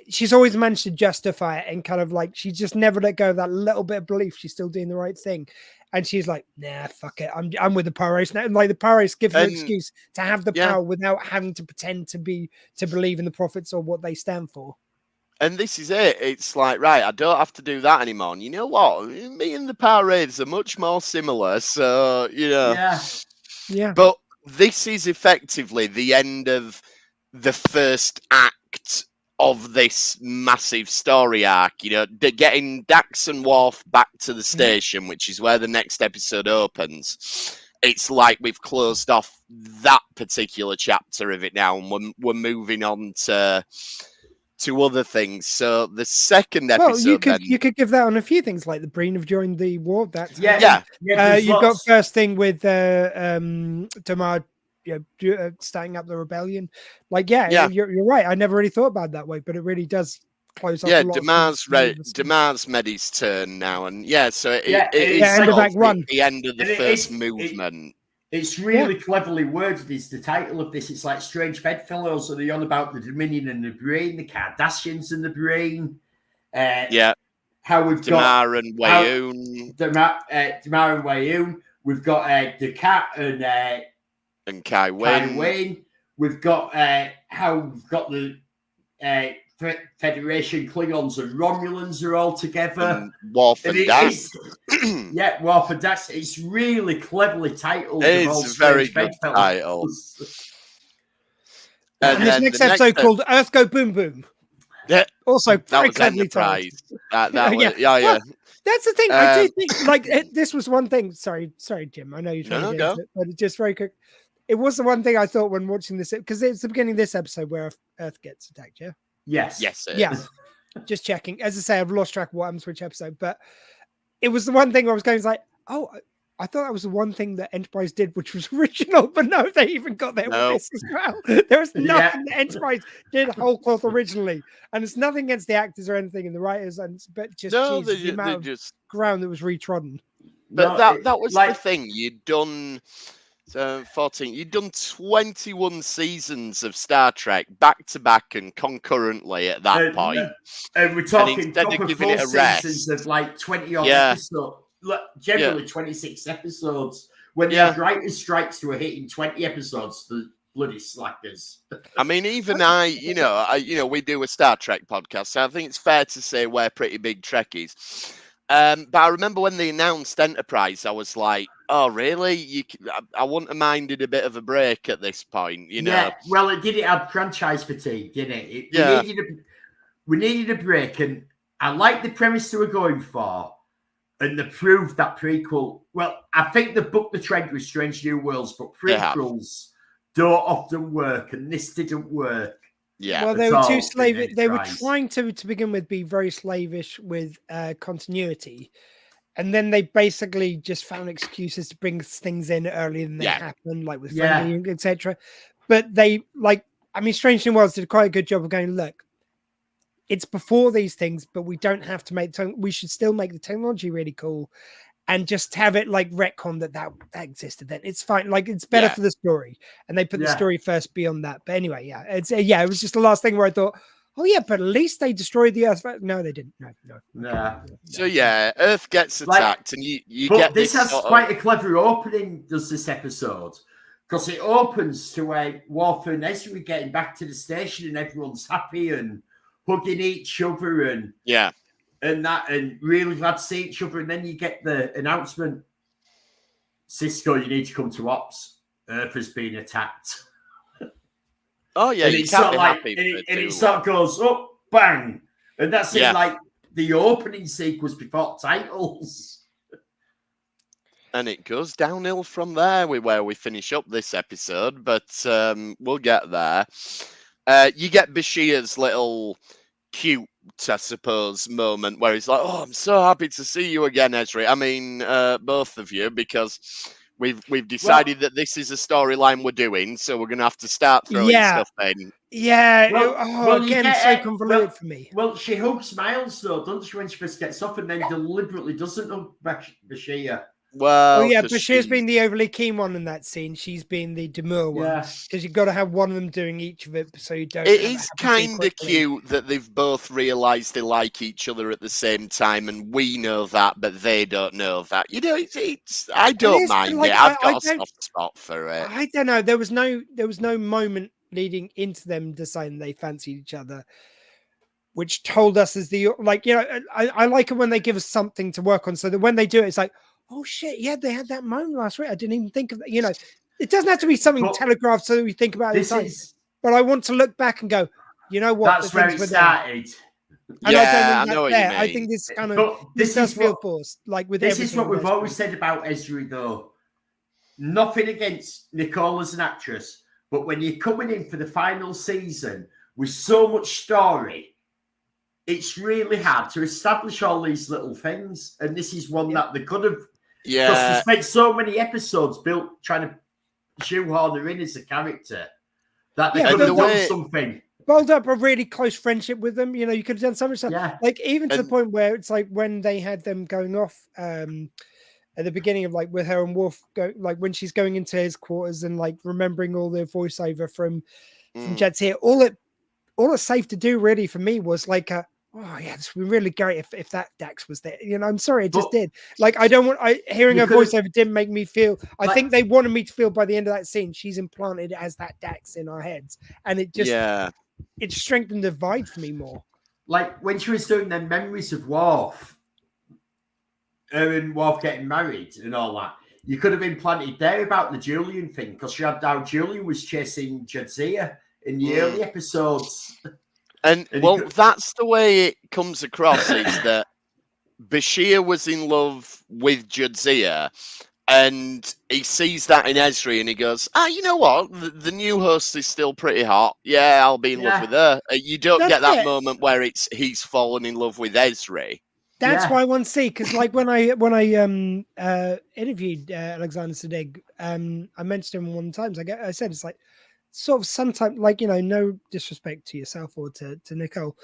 She's always managed to justify it and kind of like, she just never let go of that little bit of belief she's still doing the right thing. And she's like, nah, fuck it. I'm with the Pyros now. And like the Pyros give her an excuse to have the power without having to pretend to believe in the prophets or what they stand for. And this is it. It's like, right, I don't have to do that anymore. And you know what? Me and the Power Raids are much more similar. So, you know. Yeah. But this is effectively the end of the first act of this massive story arc. You know, getting Dax and Worf back to the station, which is where the next episode opens. It's like we've closed off that particular chapter of it now. And we're moving on to to other things. So the second episode, Well, you could give that on a few things, like the Breen have joined the war. That's Yeah. You've got first thing with Damar, starting up the rebellion. Like, you're right. I never really thought about it that way, but it really does close off. Yeah, a lot of things. Damar's made his turn now, and so it it's is end of sort Act of One. the end of the first movement. It's really cleverly worded. Is the title of this? It's like Strange Bedfellows, so they're on about the Dominion and the Brain, the Cardassians and the Brain. How we've Damar and Wayoon. Damar and Wayoon. We've got Dukat and Kai Wayne. We've got how we've got the Federation Klingons and Romulans are all together. And Worf and Dax. Worf and Dax. It's really cleverly titled. It's a very good title. And this next episode called Earth Go Boom Boom. Yeah, also very cleverly titled. That Well, that's the thing. I do think like this was one thing. Sorry, Jim. I know you're trying to get into it, but just very quick. It was the one thing I thought when watching this, because it's the beginning of this episode where Earth gets attacked. Yeah. Yes. Just checking. As I say, I've lost track of what happens which episode, but it was the one thing where I was going like, oh, I thought that was the one thing that Enterprise did, which was original, but no, they even got there with this as well. There was nothing that Enterprise did whole cloth originally, and it's nothing against the actors or anything and the writers, but just the amount of ground that was retrodden. But that was the thing. You'd done 14. You'd done 21 seasons of Star Trek back to back and concurrently at that point. And we're talking instead of giving it a seasons of like 20 odd episodes, generally 26 episodes. When the writers' strikes were hitting 20 episodes, the bloody slackers. I mean, even we do a Star Trek podcast, so I think it's fair to say we're pretty big Trekkies. But I remember when they announced Enterprise, I was like, "Oh, really? I wouldn't have minded a bit of a break at this point, you know." Yeah, well, it had franchise fatigue, didn't it? We needed a break, and I like the premise they were going for, and they proved that prequel. Well, I think they booked the trend with Strange New Worlds, but prequels don't often work, and this didn't work. Yeah, well, they were too slavish. They were trying to begin with be very slavish with continuity, and then they basically just found excuses to bring things in earlier than they happened, like with Friendly, etc. But they Strange New Worlds did quite a good job of going, look, it's before these things, but we don't have to we should still make the technology really cool, and just have it like retcon that existed. Then it's fine. Like it's better for the story, and they put the story first beyond that. But anyway, it was just the last thing where I thought, oh yeah, but at least they destroyed the Earth. No, they didn't. No. So Earth gets attacked, and you get this has quite a clever opening. Does this episode? Because it opens to Worf and Ezri getting back to the station, and everyone's happy and hugging each other, and and really glad to see each other. And then you get the announcement, Cisco, you need to come to ops. Earth has been attacked. Oh yeah, and it sort of goes up, bang, and that's it. Like the opening sequence before titles, and it goes downhill from there. Where we finish up this episode, but we'll get there. You get Bashir's little cute, I suppose, moment where he's like, "Oh, I'm so happy to see you again, Ezri." I mean, both of you, because we've decided that this is a storyline we're doing, so we're going to have to start throwing stuff in. Yeah. Again, so convoluted for me. Well, she hugs Miles though, doesn't she, when she first gets off, and then deliberately doesn't hug Bashir. Well, Bashir's been the overly keen one in that scene. She's been the demure one, because you've got to have one of them doing each of it, so you don't. It is kind of cute that they've both realised they like each other at the same time, and we know that, but they don't know that. You know, I don't mind it. I've got a soft spot for it. I don't know. There was no moment leading into them deciding they fancied each other, which told us as I like it when they give us something to work on, so that when they do it, it's like, oh shit, they had that moment last week. I didn't even think of that. You know, it doesn't have to be something telegraphed so that we think about it. But I want to look back and go, you know what? That's where it started. I know what you mean. I think this kind of this does feel forced. Like with this is what we've always said about Ezri, though. Nothing against Nicole as an actress, but when you're coming in for the final season, with so much story, it's really hard to establish all these little things. And this is one that they could have, because they spent so many episodes trying to shoehorn her in as a character that they could have done something. Build up a really close friendship with them. You know, you could have done so much stuff. Yeah. Like even to the point where it's like when they had them going off at the beginning of like with her and Worf, like when she's going into his quarters and like remembering all the voiceover from Jadzia. All it's safe to do really for me was like oh yeah, this would be really great if that Dax was there. You know, I'm sorry, it just did. Like hearing her voiceover didn't make me feel. I think they wanted me to feel by the end of that scene, she's implanted as that Dax in our heads, and it just it strengthened the vibe for me more. Like when she was doing the memories of Worf, her and Worf getting married and all that, you could have implanted there about the Julian thing, because she had how Julian was chasing Jadzia in the early episodes. And that's the way it comes across, is that Bashir was in love with Jadzia, and he sees that in Ezri, and he goes, you know what? The new host is still pretty hot. Yeah, I'll be in love with her. You don't get that moment where he's fallen in love with Ezri. That's why I want to see, because like when I interviewed Alexander Siddig, I mentioned him one time. I said it's like sort of sometimes, like, you know, no disrespect to yourself or to Nicole,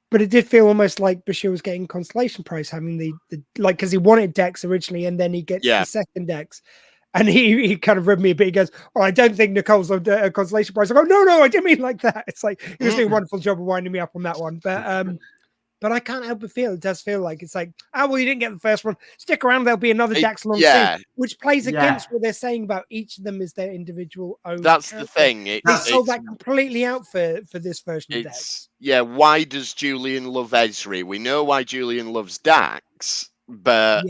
but it did feel almost like Bashir was getting consolation prize, having the like, because he wanted Dex originally, and then he gets the second Dex, and he kind of ribbed me a bit. He goes, "Oh, I don't think Nicole's a consolation prize." I go, "No, I didn't mean like that." It's like he was doing a wonderful job of winding me up on that one, but I can't help but feel it does feel like it's like, well, you didn't get the first one. Stick around, there'll be another Dax along soon, which plays against what they're saying about each of them as their individual own. That's character. the thing. They sold that completely out for this version of Dax. Yeah, why does Julian love Ezri? We know why Julian loves Dax, but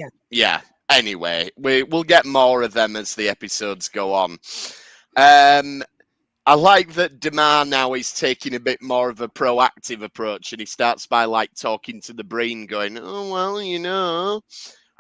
anyway, we'll get more of them as the episodes go on. I like that Damar now is taking a bit more of a proactive approach, and he starts by like talking to the Breen, going, "Oh well, you know,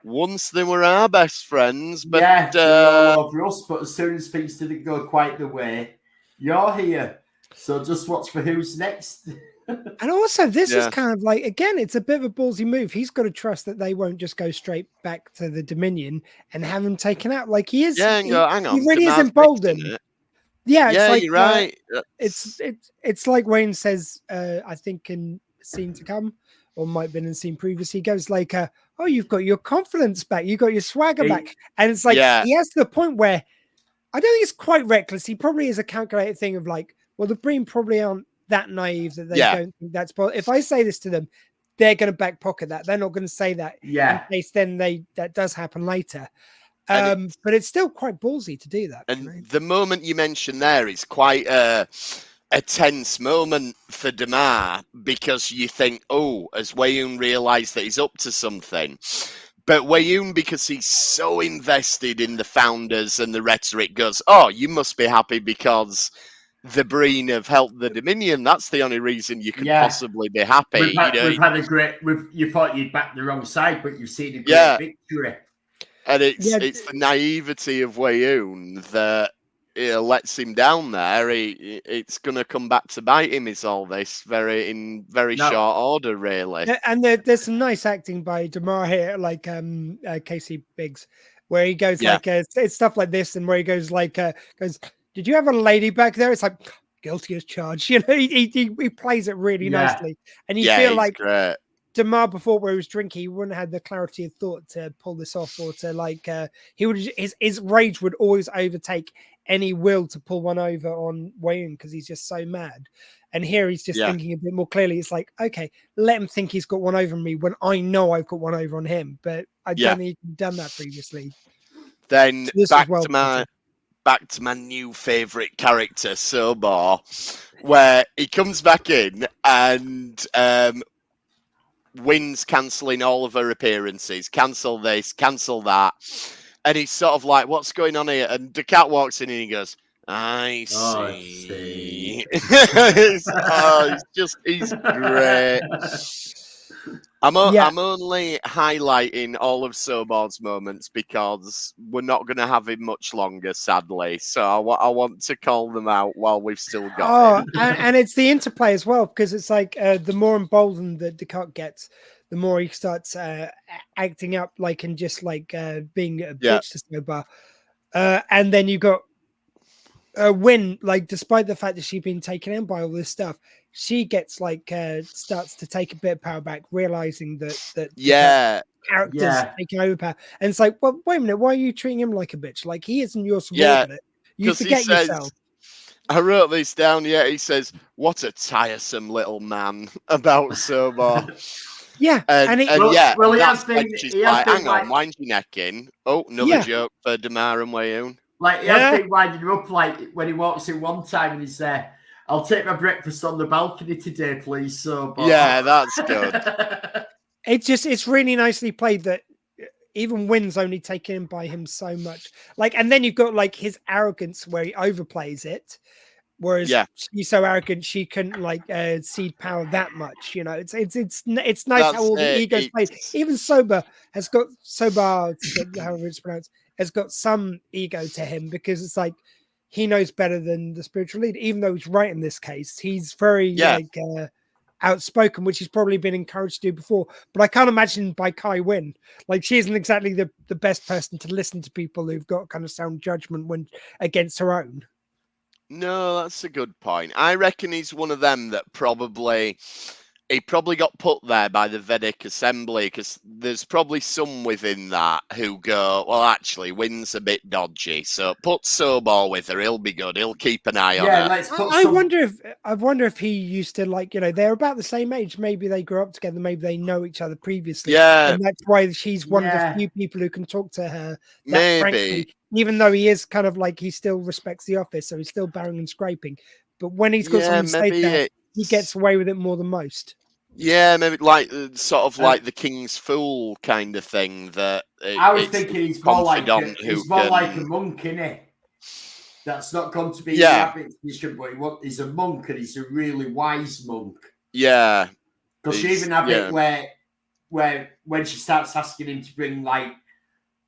once they were our best friends, but all over us. But as soon as things didn't go quite the way, you're here. So just watch for who's next." And also, this is kind of like, again, it's a bit of a ballsy move. He's got to trust that they won't just go straight back to the Dominion and have him taken out. Like he is. Yeah, and go, hang on, he really is emboldened. Yeah, it's like, you're right. It's like Wayne says, I think in Scene to Come, or might have been in Scene previously, he goes like, "Oh, you've got your confidence back, you got your swagger back," and it's like he has to the point where I don't think it's quite reckless. He probably is a calculated thing of like, well, the Breen probably aren't that naive that they don't think that's possible. If I say this to them, they're going to back pocket that. They're not going to say that in case then that does happen later. But it's still quite ballsy to do that. And the moment you mentioned there is quite a tense moment for Damar, because you think, oh, has Weyoun realised that he's up to something? But Weyoun, because he's so invested in the Founders and the rhetoric, goes, "Oh, you must be happy because the Breen have helped the Dominion. That's the only reason you could possibly be happy." We've had a great. You thought you'd back the wrong side, but you've seen a great victory. And it's the naivety of Weyoun that lets him down there. It's going to come back to bite him. Is all this in very short order, really? And there's some nice acting by Damar here, like Casey Biggs, where he goes like it's stuff like this, and where he goes like "Did you have a lady back there?" It's like, guilty as charged. You know, he plays it really nicely, and you feel like great. Damar before, where he was drinking, he wouldn't have the clarity of thought to pull this off, or to like he would his rage would always overtake any will to pull one over on Weyoun, because he's just so mad. And here he's just thinking a bit more clearly. It's like, okay, let him think he's got one over me when I know I've got one over on him, but I don't think he'd done that previously. Then back to my new favourite character, Sobor, where he comes back in and Wynn's cancelling all of her appearances. Cancel this, cancel that. And he's sort of like, what's going on here? And the cat walks in and he goes, I see. He's great. I'm Yeah. only highlighting all of Sobor's moments because we're not going to have him much longer, sadly. So I want to call them out while we've still got him. And it's the interplay as well, because it's like the more emboldened that Descartes gets, the more he starts acting up like and just like being a bitch to Sober. And then you got Win, like despite the fact that she's been taken in by all this stuff, she gets like starts to take a bit of power back, realizing that characters taking over power, and it's like, well, wait a minute, why are you treating him like a bitch? Like he isn't your subordinate. You forget yourself. I wrote this down. Yeah, he says, "What a tiresome little man," about Sobor. Yeah, and he has been. Hang on, wind your neck in. Oh, another joke for Damar and Wayoon. Like he has been winding her up, like when he walks in one time and he's there. I'll take my breakfast on the balcony today, please. So, yeah, that's good. It's really nicely played that even Wynn's only taken in by him so much. Like, and then you've got like his arrogance where he overplays it, whereas she's so arrogant she couldn't like cede power that much. You know, it's nice how all the egos play. Even Sober has got however it's pronounced, has got some ego to him, because it's like he knows better than the spiritual leader, even though he's right in this case. He's very outspoken, which he's probably been encouraged to do before. But I can't imagine by Kai Wynn. Like, she isn't exactly the best person to listen to people who've got kind of sound judgment when against her own. No, that's a good point. I reckon he's one of them that he probably got put there by the Vedic Assembly, because there's probably some within that who go, well, actually, Wynn's a bit dodgy, so put Sobor with her. He'll be good. He'll keep an eye on her. I wonder if he used to, like, you know, they're about the same age. Maybe they grew up together. Maybe they know each other previously. Yeah, and that's why she's one of the few people who can talk to her. Frankly, even though he is kind of like, he still respects the office, so he's still bowing and scraping. But when he's got something to say there, he gets away with it more than most. Yeah, maybe like sort of like the King's Fool kind of thing. That I was thinking he's more like a monk, innit? That's not going to be the rabbit position, but he's a monk, and he's a really wise monk. Yeah, because she even have it where when she starts asking him to bring like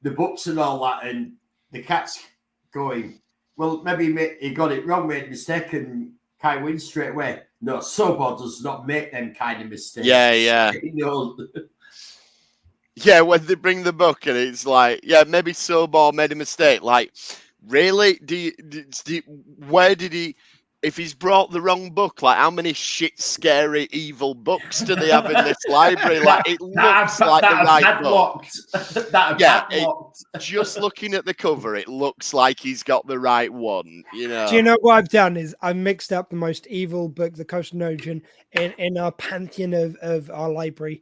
the books and all that, and the cat's going, well, maybe he got it wrong, made a mistake, and Kai wins straight away. No, Sobor does not make them kind of mistakes. Yeah. Yeah, when they bring the book and it's like, yeah, maybe Sobor made a mistake. Like, really? Where did he? If he's brought the wrong book, like, how many shit, scary, evil books do they have in this library? Like, it looks like the right book. Just looking at the cover, it looks like he's got the right one. You know. Do you know what I've done? Is I've mixed up the most evil book, the Koshnojin, in our pantheon of our library.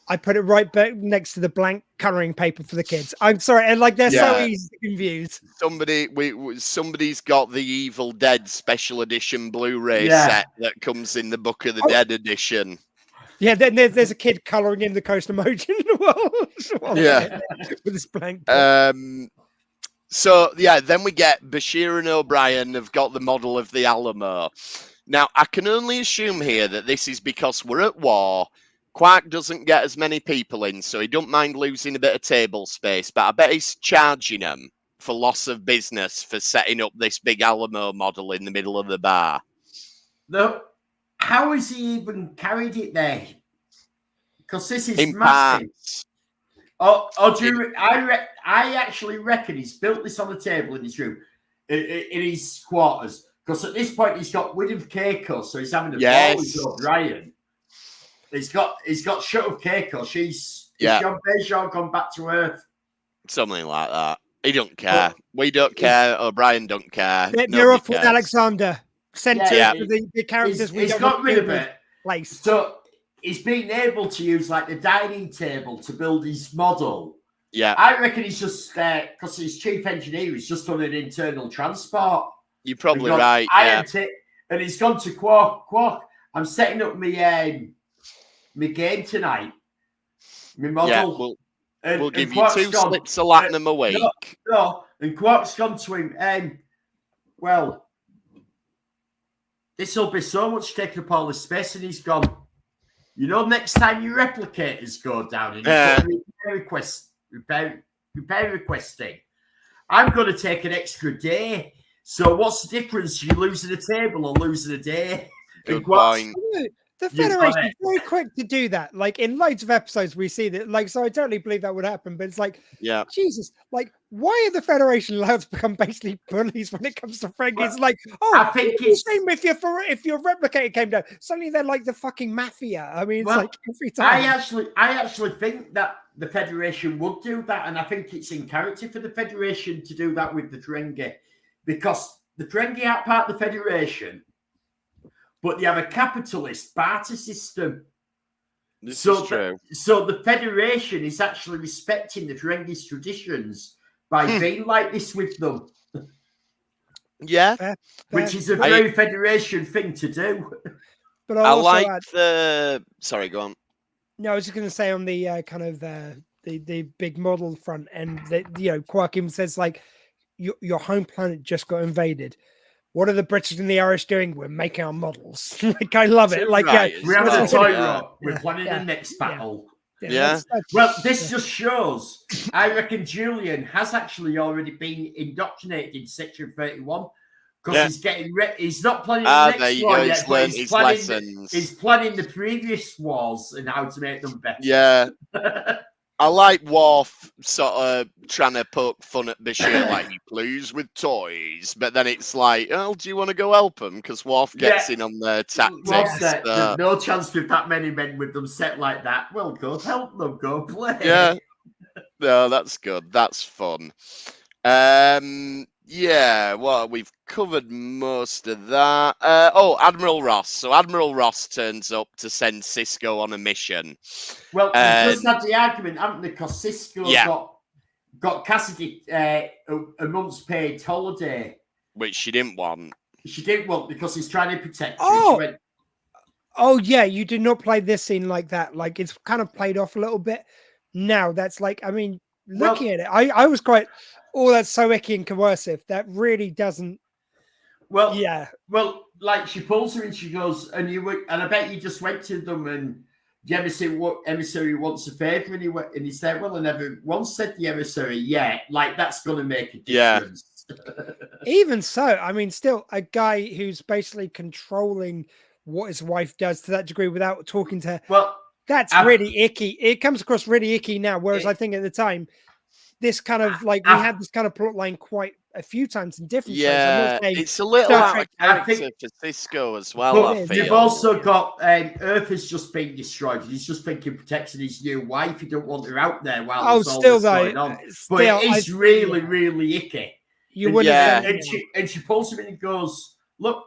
I put it right back next to the blank coloring paper for the kids. I'm sorry, and like they're so easy to confuse. Somebody's got the Evil Dead special edition Blu-ray set that comes in the Book of the Dead edition. Yeah, then there's a kid coloring in the Koshnojin with this blank. So then we get Bashir and O'Brien have got the model of the Alamo. Now I can only assume here that this is because we're at war. Quark doesn't get as many people in, so he don't mind losing a bit of table space, but I bet he's charging them for loss of business for setting up this big Alamo model in the middle of the bar. No, how has he even carried it there? Because this is massive. I actually reckon he's built this on the table in his room, in his quarters, because at this point he's got rid of Keiko, so he's having a ball with O'Brien. He's got shut of Keiko. She's Jean Bejon gone back to Earth. Something like that. He don't care. We don't care. O'Brien don't care. They're off with Alexander. Sent to the characters. He's got rid of it. Place. So he's been able to use like the dining table to build his model. Yeah. I reckon he's just because his chief engineer is just on an internal transport. You're probably right. And he's gone to Quark. I'm setting up my game tonight. My model. Yeah, we'll give you 2 slips of Latinum a week. No, and Quark's gone to him. Well, this will be so much taking up all the space, and he's gone. You know, next time your replicators go down and you put repair requesting, I'm going to take an extra day. So what's the difference? You losing a table or losing a day? Good point. The Federation is very quick to do that. Like in loads of episodes, we see that. Like, so I totally believe that would happen. But it's like, Jesus, like, why are the Federation allowed to become basically bullies when it comes to Ferengi? It's like, I think it's the same if your replicator came down. Suddenly they're like the fucking mafia. I mean, it's like every time. I actually think that the Federation would do that, and I think it's in character for the Federation to do that with the Ferengi, because the Ferengi aren't part of the Federation. But they have a capitalist barter system. This is true. So the Federation is actually respecting the Ferengi's traditions by being like this with them. Yeah. Which is a very Federation thing to do. But I like the... Sorry, go on. No, I was just going to say on the kind of the big model front, and Quark even says, like, your home planet just got invaded. What are the British and the Irish doing? We're making our models. Like, I love it. Like, we're having a toy rock. We're planning the next battle. Well, this just shows. I reckon Julian has actually already been indoctrinated in Section 31 because he's getting ready. He's not planning the next war yet, but he's planning the previous wars and how to make them better. Yeah. I like Worf sort of trying to poke fun at Bashir, like he plays with toys, but then it's like, oh, do you want to go help him? Because Worf gets in on their tactics. There's no chance with that many men with them set like that. Well, go help them, go play. Yeah, no, that's good. That's fun. Yeah, well, we've covered most of that. Admiral Ross. So Admiral Ross turns up to send Sisko on a mission. Well, we just had the argument, haven't we? Because Sisko got Cassidy a month's paid holiday. Which she didn't want. She didn't want because he's trying to protect her. Oh, yeah, you did not play this scene like that. Like, it's kind of played off a little bit. Now, that's like, I mean, looking at it, I was quite... Oh, that's so icky and coercive. That really doesn't. Well, Well, like she pulls her and she goes, and I bet you just went to them and the emissary wants a favor, and he said, well, I never once said the emissary. Yeah, like that's going to make a difference. Even so, I mean, still a guy who's basically controlling what his wife does to that degree without talking to her. Well, that's really icky. It comes across really icky now, whereas I think at the time. This kind of like we had this kind of plot line quite a few times in different shows. It's a little out of character for Sisko as well. I feel. You've also got Earth has just been destroyed. He's just thinking protecting his new wife. He don't want her out there while there's all this going on. But it's really, really icky. You wouldn't. And she pulls him in and goes, "Look,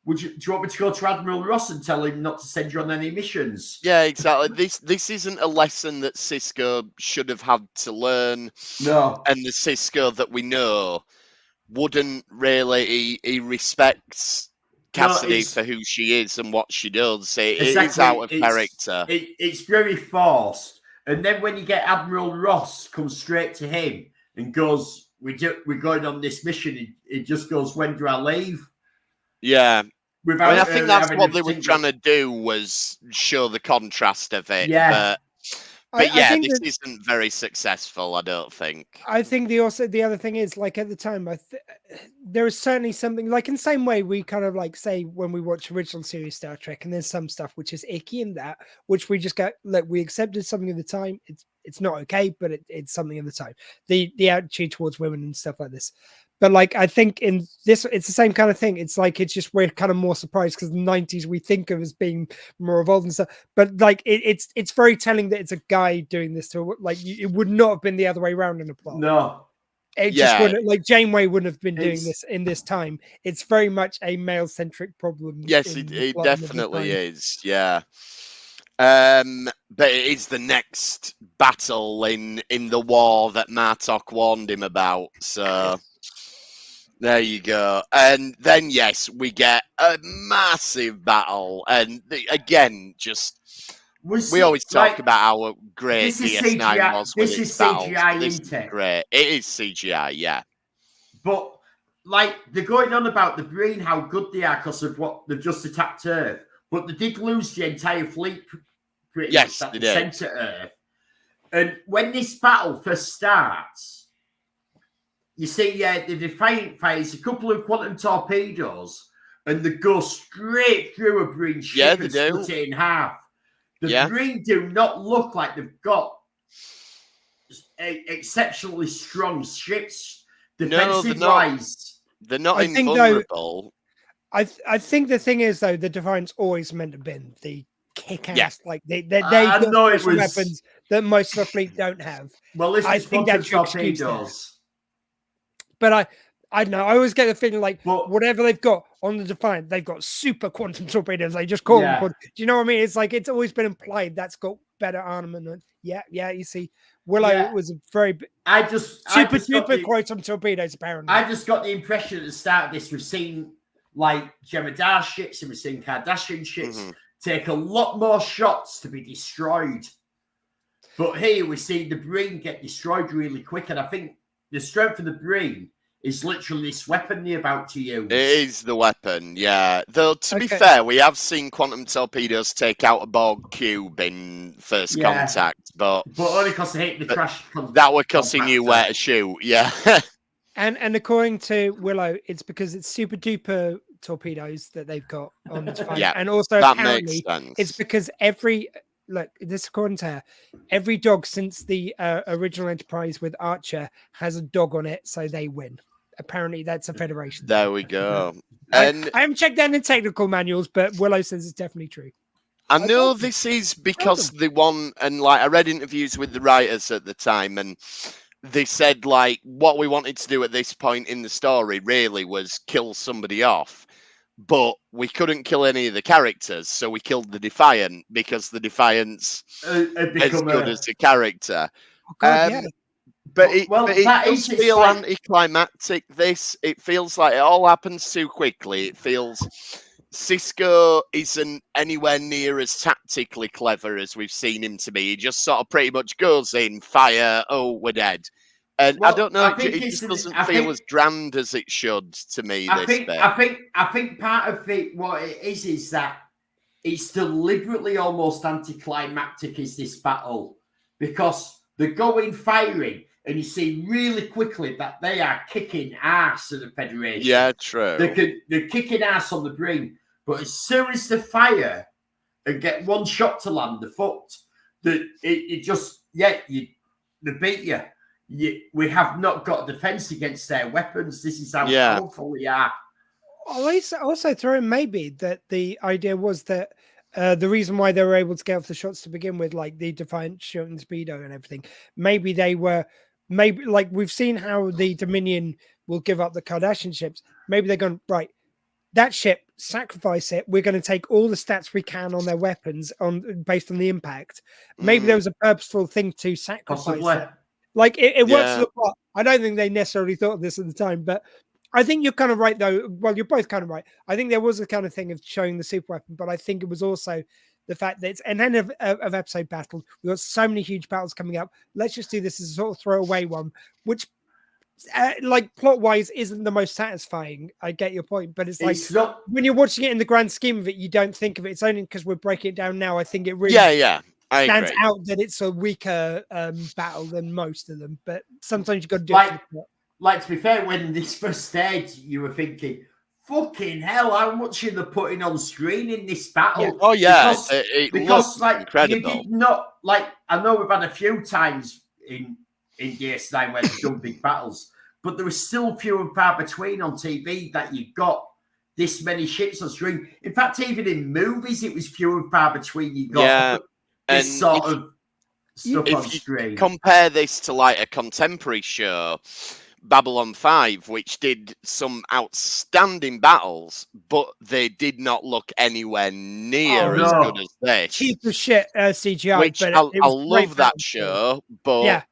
do you want me to go to Admiral Ross and tell him not to send you on any missions?" Yeah, exactly. This isn't a lesson that Sisko should have had to learn. No. And the Sisko that we know wouldn't really. He respects Cassidy for who she is and what she does. It is out of character. It's very forced. And then when you get Admiral Ross comes straight to him and goes, we're going on this mission. It just goes, when do I leave? Yeah. I think that's what they were trying to do, was show the contrast of it. Yeah. But this isn't very successful, I don't think. I think the other thing is, like, at the time, there is certainly something, like in the same way we kind of like say when we watch original series Star Trek, and there's some stuff which is icky in that, which we just go, look, we accepted something at the time. It's not okay, but it's something at the time. The attitude towards women and stuff like this. But like, I think in this, it's the same kind of thing. It's like, it's just, we're kind of more surprised because the 90s we think of as being more evolved and stuff. But like, it's very telling that it's a guy doing this to, like, it would not have been the other way around in the plot. No. It just wouldn't, like, Janeway wouldn't have been doing this in this time. It's very much a male-centric problem. Yes, it definitely is. Yeah. But it is the next battle in the war that Martok warned him about. So there you go. And then, yes, we get a massive battle. And again, we always talk about how great DS9 was with its battles. This is great. It is CGI, yeah. But, like, they're going on about the Breen, how good they are because of what they've just attacked Earth. but they did lose the entire fleet pretty Yes, much they that did. sent to Earth. And when this battle first starts, you see the Defiant fires a couple of quantum torpedoes and they go straight through a Breen ship Yeah, they and do. split it in half. The Yeah. Breen do not look like they've got exceptionally strong ships. Defensive-wise. They're not I think, though, invulnerable. I think the thing is, though, the Defiant's always meant to have been the kick-ass. Yeah. Like they I got know it special was- weapons that most of the fleet don't have. Well, this I is think quantum that's your excuse there. torpedoes. But I don't know. I always get the feeling like But- whatever they've got on the Defiant, they've got super quantum torpedoes. They just call Yeah. them. Do you know what I mean? It's like it's always been implied that's got better armament. Yeah. You see, Willow Yeah. was a very I just super got the- quantum torpedoes. Apparently, I just got the impression at the start of this, we've seen like Jemadar ships and we've seen Kardashian ships Mhm. take a lot more shots to be destroyed. But here we see the Breen get destroyed really quick, and I think the strength of the Breen is literally this weapon they're about to use. It is the weapon, yeah. Though, to be Okay. fair, we have seen quantum torpedoes take out a Borg cube in First Yeah. Contact, but But only because they hit the But trash. that were costing you compactor. where to shoot, yeah. and according to Willow, it's because it's super duper torpedoes that they've got on the Defiant, Yeah, and also that apparently makes sense. it's because this according to her, every dog since the original Enterprise with Archer has a dog on it, so they win. Apparently, that's a Federation. There we go. I And haven't checked down the technical manuals, but Willow says it's definitely true. I I know told you. this is because they want, and like I read interviews with the writers at the time, and they said like what we wanted to do at this point in the story really was kill somebody off, but we couldn't kill any of the characters, so we killed the Defiant because the Defiant's Had as become good a- as a character. Oh, God, Um, yeah. But it, Well, but it that does is- it's feel like- anticlimactic. It feels like it all happens too quickly. It feels Cisco isn't anywhere near as tactically clever as we've seen him to be. He just sort of pretty much goes in, fire, oh, we're dead. And I Well, don't know, I think it it's just an- doesn't I feel think- as grand as it should to me. I This think, bit. I think part of it, what it is that it's deliberately almost anticlimactic is this battle because they're going firing and you see really quickly that they are kicking ass at the Federation. Yeah, true. They're kicking ass on the Breen, but as soon as they fire and get one shot to land, they're fucked. They beat you. We have not got defense against their weapons. This is how Yeah. powerful we are. I also throw in maybe that the idea was that the reason why they were able to get off the shots to begin with, like the Defiant shooting speedo and everything, maybe like we've seen how the Dominion will give up the Kardashian ships. Maybe they're going, right, that ship, sacrifice it. We're going to take all the stats we can on their weapons based on the impact. Maybe there was a purposeful thing to sacrifice Possibly. it. Like it works Yeah. for the plot. I don't think they necessarily thought of this at the time, but I think you're kind of right, though. Well, you're both kind of right. I think there was a kind of thing of showing the super weapon, but I think it was also the fact that it's an end of episode battle. We've got so many huge battles coming up. Let's just do this as a sort of throwaway one, which, like plot-wise, isn't the most satisfying. I get your point, but it's like It's not. when you're watching it in the grand scheme of it, you don't think of it. It's only because we're breaking it down now. I think it really Yeah, I stands agree. out that it's a weaker battle than most of them. But sometimes you've got to do Like- it for the plot. Like, to be fair, when this first aired, you were thinking, fucking hell, how much are they putting on screen in this battle? Yeah. Oh yeah, Because- it Because, looks like, incredible. you did not, like, I know we've had a few times in DS9 where they've done big battles, but there was still few and far between on TV that you got this many ships on screen. In fact, even in movies, it was few and far between you got Yeah, this and sort if- of stuff if on you screen. Compare this to like a contemporary show, Babylon 5, which did some outstanding battles, but they did not look anywhere near Oh, as no. good as this. Cheap as shit CGI. Which but I it was great love that battles. show, but Yeah.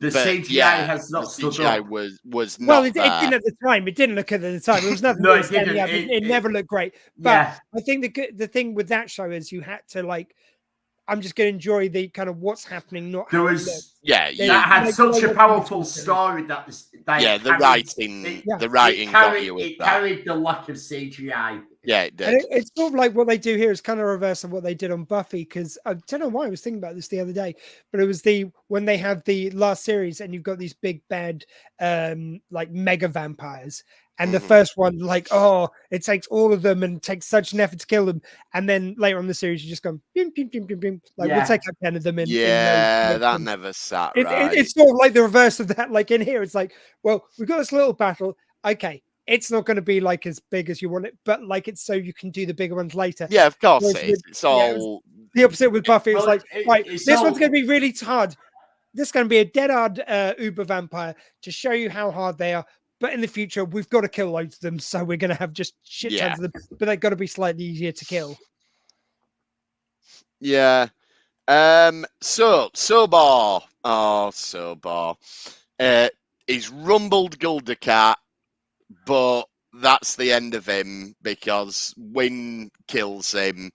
The but, CGI yeah, has not the stood CGI up. was not Well, it there. didn't at the time. It didn't look at the time. It was nothing. No, that it was standing didn't. out. It It- never looked great. But Yeah. I think the thing with that show is you had to like. I'm just going to enjoy the kind of what's happening, not There how it was- looks. Yeah, They- you, That had like, such they a were powerful beautiful. story that yeah, the writing, Yeah. the writing it got carried, you with it that. carried the lack of CGI Yeah, it And did. it's sort of like what they do here is kind of reverse of what they did on Buffy, because I don't know why I was thinking about this the other day, but it was when they have the last series and you've got these big bad like mega vampires, and the first one, like, oh, it takes all of them and takes such an effort to kill them, and then later on in the series you just go bim, bim, bim, bim, bim. Like, we'll take out 10 of them in Yeah, no that time. never sat right. It's sort of like the reverse of that. Like in here, it's like, well, we've got this little battle. Okay, it's not going to be like as big as you want it, but like it's so you can do the bigger ones later. Yeah, of course Whereas it is. It's it was all the opposite with Buffy. It's Well, like, right, it's this all- one's going to be really hard. This is going to be a dead hard uber vampire to show you how hard they are. But in the future, we've got to kill loads of them, so we're going to have just shit tons of them. But they've got to be slightly easier to kill. Yeah. Sobar. Oh, Sobar. He's rumbled Guldakat, but that's the end of him because Wynn kills him.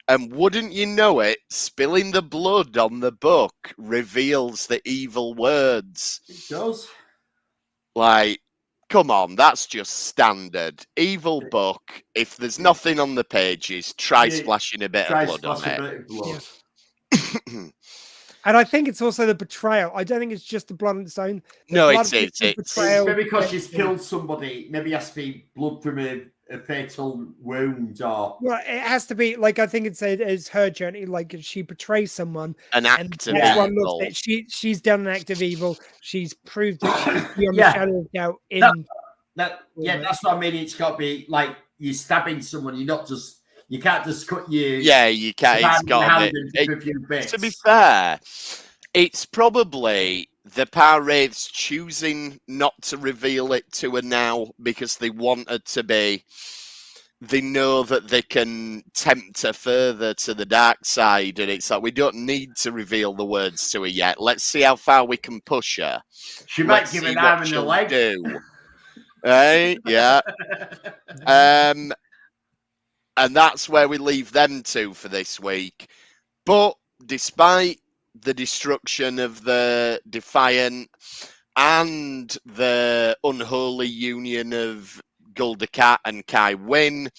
And wouldn't you know it, spilling the blood on the book reveals the evil words. It does. Like, come on, that's just standard. Evil book. If there's nothing on the pages, try splashing a bit of blood on it. Yeah. And I think it's also the betrayal. I don't think it's just the blood on its own. No, it's betrayal. Maybe because she's killed somebody. Maybe it has to be blood from a fatal wound, or well, it has to be like, I think it's her journey. Like, if she betrays someone, an act of everyone evil. looks at it, she's done an act of evil. She's proved that she's beyond the shadow of doubt. That's what I mean. It's got to be like you're stabbing someone. You can't just cut your you can't. It's got to be fair, it's probably the Power Wraiths choosing not to reveal it to her now because they want her to be. They know that they can tempt her further to the dark side, and it's like, we don't need to reveal the words to her yet. Let's see how far we can push her. She might give an arm and a leg. Right? Yeah. And that's where we leave them two for this week. But despite the destruction of the Defiant and the unholy union of Guldakat and Kai Wynn,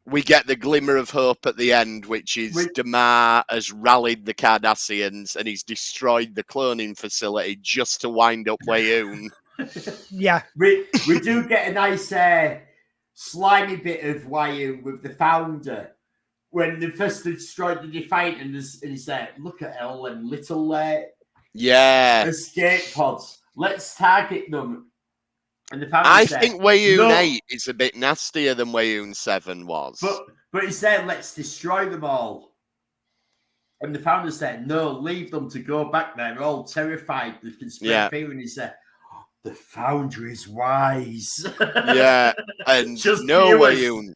we get the glimmer of hope at the end, which is Damar has rallied the Cardassians and he's destroyed the cloning facility just to wind up Weyoun. Yeah. We do get a nice slimy bit of Weyoun with the founder when they first destroyed the Defiant, and he said, look at all them little escape pods. Let's target them. And the founder I said, think Weyoun 8 is a bit nastier than Weyoun 7 was. But he said, let's destroy them all. And the founder said, no, leave them to go back there. They're all terrified. They can spread fear. And he said, the founder is wise. Yeah, and Weyoun.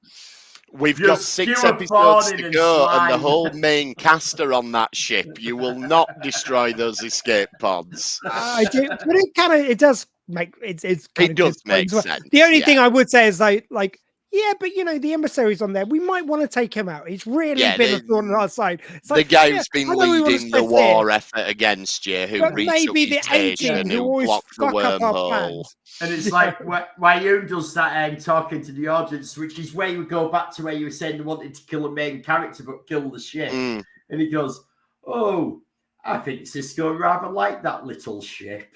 We've got 6 episodes to go, and the whole main cast are on that ship. You will not destroy those escape pods. I do, but it does make it does make sense. The only thing I would say is like. Yeah, but the emissary's on there. We might want to take him out. He's really been a thorn on our side. It's the guy who's been leading the war effort against you, who retook his station, who blocked the wormhole. And it's like Weyoun does that talking to the audience, which is where you go back to where you were saying they wanted to kill a main character but kill the ship. And he goes, oh, I think Cisco rather like that little ship.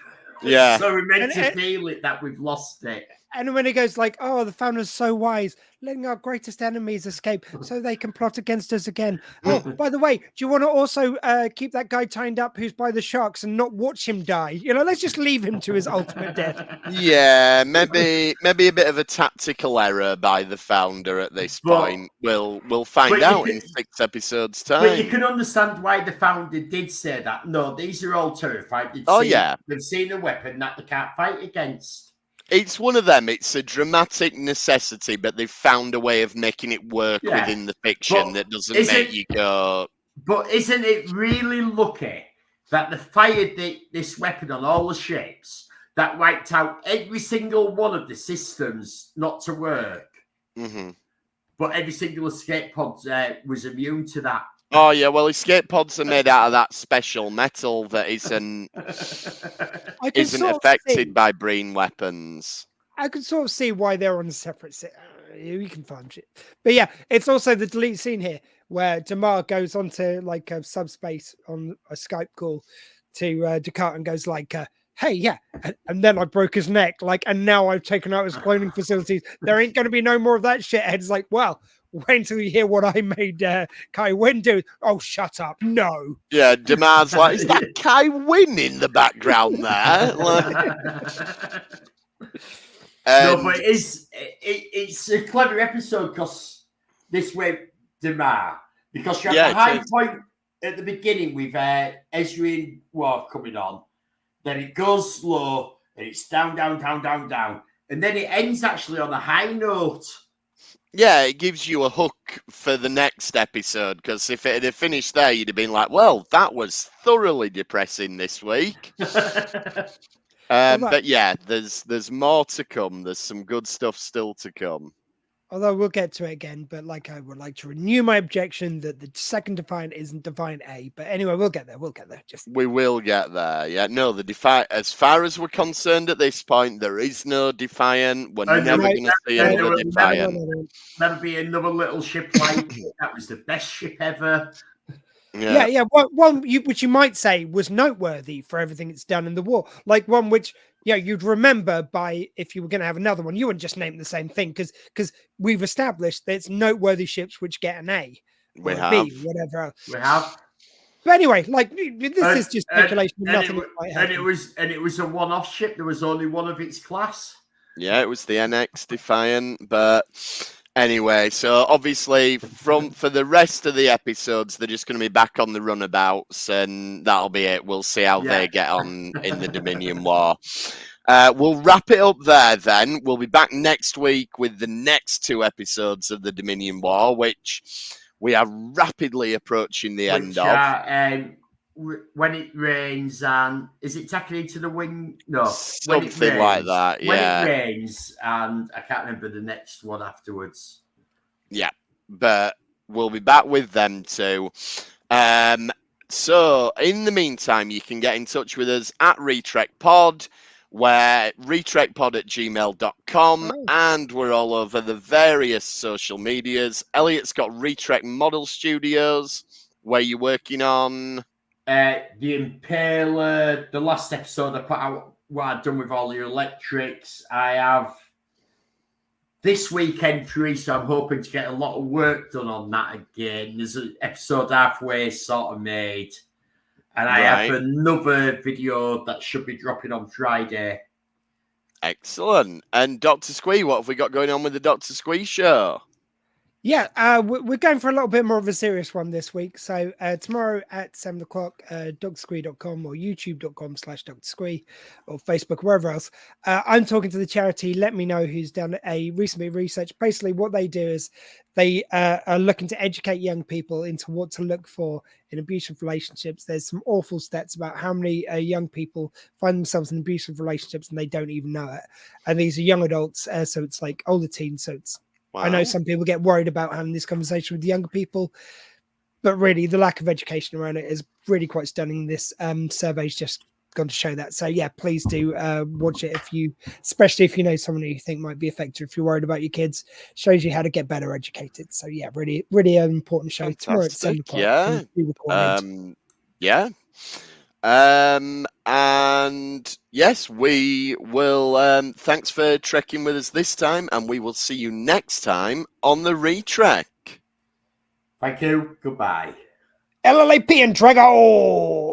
Yeah. So we're meant to feel it that we've lost it. And when he goes like, oh, the founder's so wise, letting our greatest enemies escape so they can plot against us again. Oh, by the way, do you want to also keep that guy tied up who's by the sharks and not watch him die? Let's just leave him to his ultimate death. Yeah, maybe a bit of a tactical error by the founder at this point. We'll find out in 6 episodes' time. But you can understand why the founder did say that. No, these are all terrified. They've seen a weapon that they can't fight against. It's one of them. It's a dramatic necessity, but they've found a way of making it work within the fiction that doesn't make you go. But isn't it really lucky that they fired this weapon on all the ships that wiped out every single one of the systems not to work? Mm-hmm. But every single escape pod was immune to that. Oh, yeah, well, escape pods are made out of that special metal that isn't affected by brain weapons. I can sort of see why they're on separate we can find shit. But yeah, it's also the delete scene here where Damar goes onto like a subspace on a Skype call to Descartes and goes like, hey, yeah, and then I broke his neck, like, and now I've taken out his cloning facilities. There ain't going to be no more of that shit. And it's like, well, wait until you hear what I made Kai Wynn do. Oh, shut up. No. Yeah, Damar's like, is that Kai Wynn in the background there? No, but it's a clever episode because this way, Damar, because you have the high point at the beginning with Ezra and Worf coming on, then it goes slow, and it's down, down, down, down, down, and then it ends actually on a high note. Yeah, it gives you a hook for the next episode, because if it had finished there, you'd have been like, well, that was thoroughly depressing this week. But yeah, there's more to come. There's some good stuff still to come. Although we'll get to it again, but like I would like to renew my objection that the second Defiant isn't Defiant A. But anyway, we'll get there. We will get there. Yeah, no, the Defiant. As far as we're concerned at this point, there is no Defiant. We're never going to see another Defiant. Never be another little ship like it. That was the best ship ever. Yeah. One which you might say was noteworthy for everything it's done in the war, like one which you'd remember by if you were going to have another one, you wouldn't just name the same thing because we've established that it's noteworthy ships which get an A, or a B, whatever else. We have. But anyway, like this is just speculation. And it was a one-off ship. There was only one of its class. Yeah, it was the NX Defiant, but. Anyway, so obviously for the rest of the episodes, they're just going to be back on the runabouts, and that'll be it. We'll see how they get on in the Dominion War. We'll wrap it up there then. We'll be back next week with the next 2 episodes of the Dominion War, which we are rapidly approaching the end of. When it rains, and is it taken into the wind? No, something like that. Yeah, when it rains, and I can't remember the next one afterwards. Yeah, but we'll be back with them too. So in the meantime, you can get in touch with us at RetrekPod, where retrekpod@gmail.com, and we're all over the various social medias. Elliot's got Retrek Model Studios, where you're working on. The Impaler, the last episode I put out what I've done with all the electrics. I have this weekend free, so I'm hoping to get a lot of work done on that again. There's an episode halfway sort of made. And I have another video that should be dropping on Friday. Excellent. And Dr. Squee, what have we got going on with the Dr. Squee show? Yeah, we're going for a little bit more of a serious one this week. So tomorrow at 7 o'clock, drsquee.com or youtube.com/drsquee or Facebook, wherever else. I'm talking to the charity Let Me Know, who's done a recent bit of research. Basically, what they do is they are looking to educate young people into what to look for in abusive relationships. There's some awful stats about how many young people find themselves in abusive relationships and they don't even know it. And these are young adults, so it's like older teens, so it's I know some people get worried about having this conversation with younger people, but really the lack of education around it is really quite stunning. This survey's just gone to show that. So yeah, please do watch it especially if you know someone who you think might be affected, if you're worried about your kids. Shows you how to get better educated. So yeah, really, really an important show. Fantastic. Tomorrow at 7 o'clock. Yeah. And yes, we will. Thanks for trekking with us this time, and we will see you next time on the Retrek. Thank you. Goodbye. LLAP and Drago.